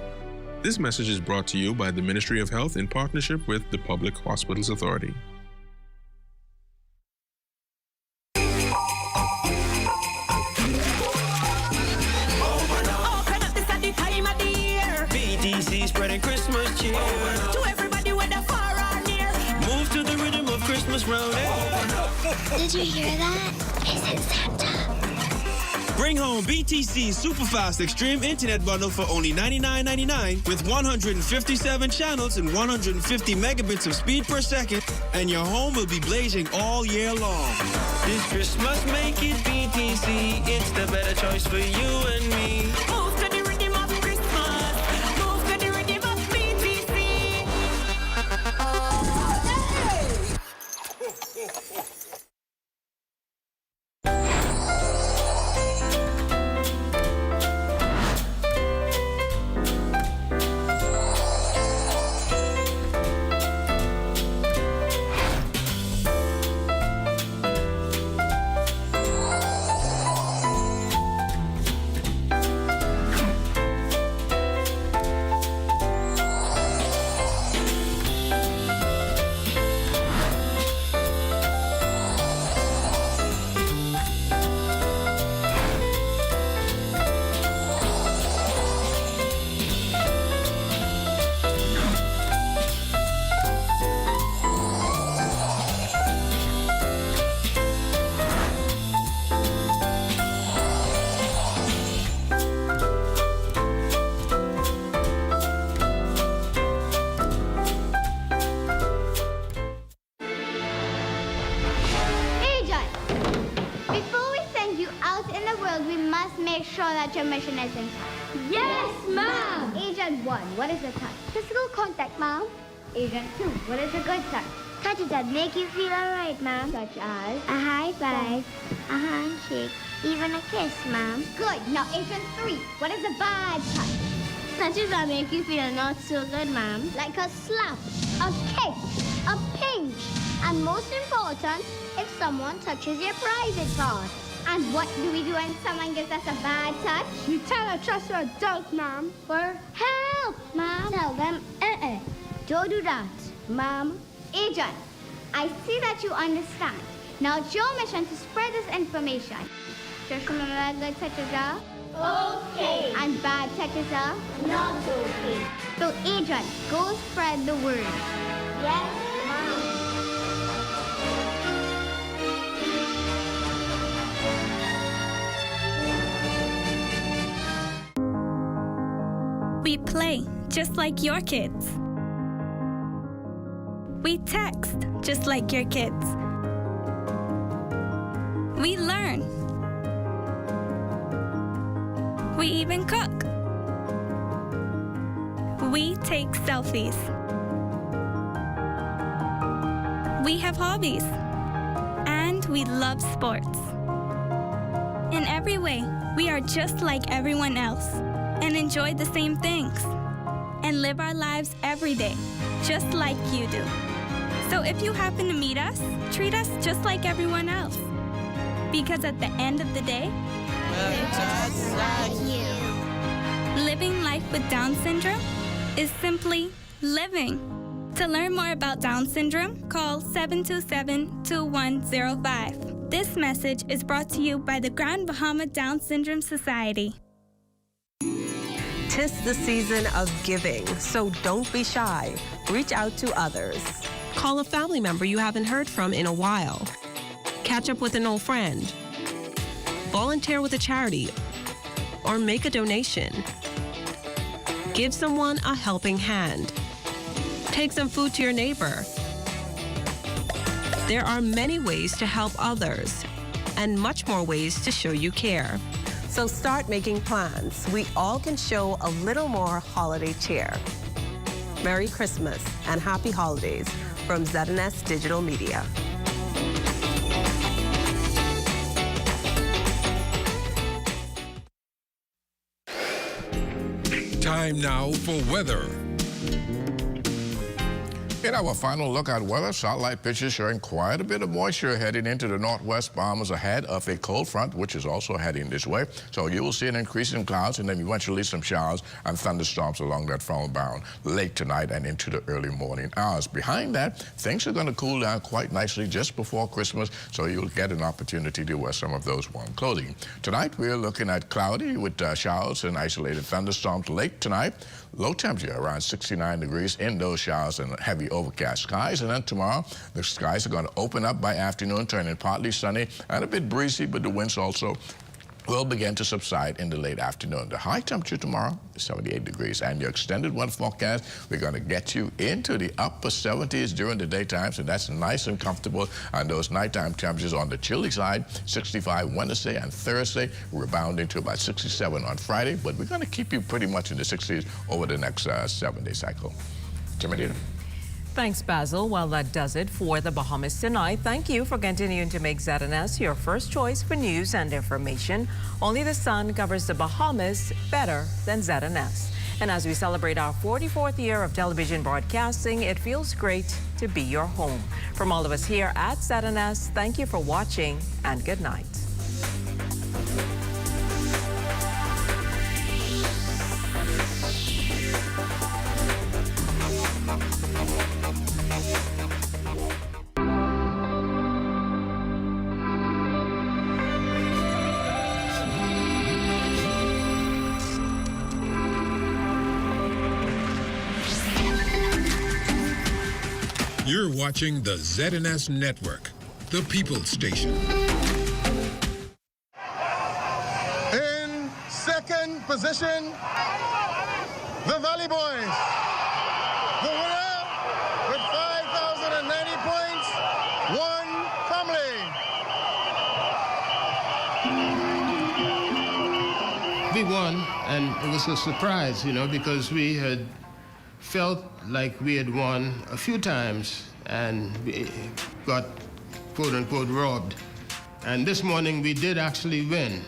This message is brought to you by the Ministry of Health in partnership with the Public Hospitals Authority. BTC spreading Christmas cheer to everybody whether far or near. Move to the rhythm of Christmas round. Did you hear that? Is it Santa? Bring home BTC Superfast Extreme Internet Bundle for only $99.99 with 157 channels and 150 megabits of speed per second, and your home will be blazing all year long. This Christmas, make it BTC. It's the better choice for you and me. Move to the rhythm of Christmas. Move to the rhythm of BTC. out in the world, we must make sure that your mission is intact. Yes, Mom! Agent 1, what is a touch? Physical contact, Mom. Agent 2, what is a good touch? Touches that make you feel alright, Mom. Such as? A high five, a handshake, even a kiss, Mom. Good. Now, Agent 3, what is a bad touch? Touches that make you feel not so good, Mom. Like a slap, a kick, a pinch. And most important, if someone touches your private part. And what do we do when someone gives us a bad touch? We tell a trusted adult, Mom. For help, Mom. Tell them, don't do that, Mom. Agent, I see that you understand. Now it's your mission to spread this information. Just remember that good touches are okay. And bad touches are not okay. So, Agent, go spread the word. Yes, Mom. We play just like your kids. We text just like your kids. We learn. We even cook. We take selfies. We have hobbies. And we love sports. In every way, we are just like everyone else and enjoy the same things and live our lives every day, just like you do. So if you happen to meet us, treat us just like everyone else. Because at the end of the day, we're just like you. Living life with Down syndrome is simply living. To learn more about Down syndrome, call 727-2105. This message is brought to you by the Grand Bahama Down Syndrome Society. 'Tis the season of giving, so don't be shy. Reach out to others. Call a family member you haven't heard from in a while. Catch up with an old friend. Volunteer with a charity or make a donation. Give someone a helping hand. Take some food to your neighbor. There are many ways to help others and much more ways to show you care. So start making plans. We all can show a little more holiday cheer. Merry Christmas and Happy Holidays from ZNS Digital Media. Time now for weather. In our final look at weather, satellite pictures showing quite a bit of moisture heading into the northwest Bahamas ahead of a cold front, which is also heading this way. So you will see an increase in clouds and then eventually some showers and thunderstorms along that frontal bound late tonight and into the early morning hours. Behind that, things are going to cool down quite nicely just before Christmas, so you'll get an opportunity to wear some of those warm clothing. Tonight, we're looking at cloudy with showers and isolated thunderstorms late tonight. Low temperature around 69 degrees in those showers and heavy overcast skies. And then tomorrow, the skies are going to open up by afternoon, turning partly sunny and a bit breezy, but the winds also will begin to subside in the late afternoon. The high temperature tomorrow is 78 degrees. And your extended weather forecast, we're going to get you into the upper 70s during the daytime, so that's nice and comfortable. And those nighttime temperatures on the chilly side, 65 Wednesday and Thursday, rebounding to about 67 on Friday. But we're going to keep you pretty much in the 60s over the next 7-day cycle. Jimmy. Thanks, Basil. Well, that does it for the Bahamas tonight. Thank you for continuing to make ZNS your first choice for news and information. Only the sun covers the Bahamas better than ZNS. And as we celebrate our 44th year of television broadcasting, it feels great to be your home. From all of us here at ZNS, thank you for watching and good night. You're watching the ZNS Network, the People's Station. In second position, the Valley Boys. The winner with 5,090 points, one family. We won, and it was a surprise, you know, because we had felt like we had won a few times and we got, quote unquote, robbed. And this morning we did actually win.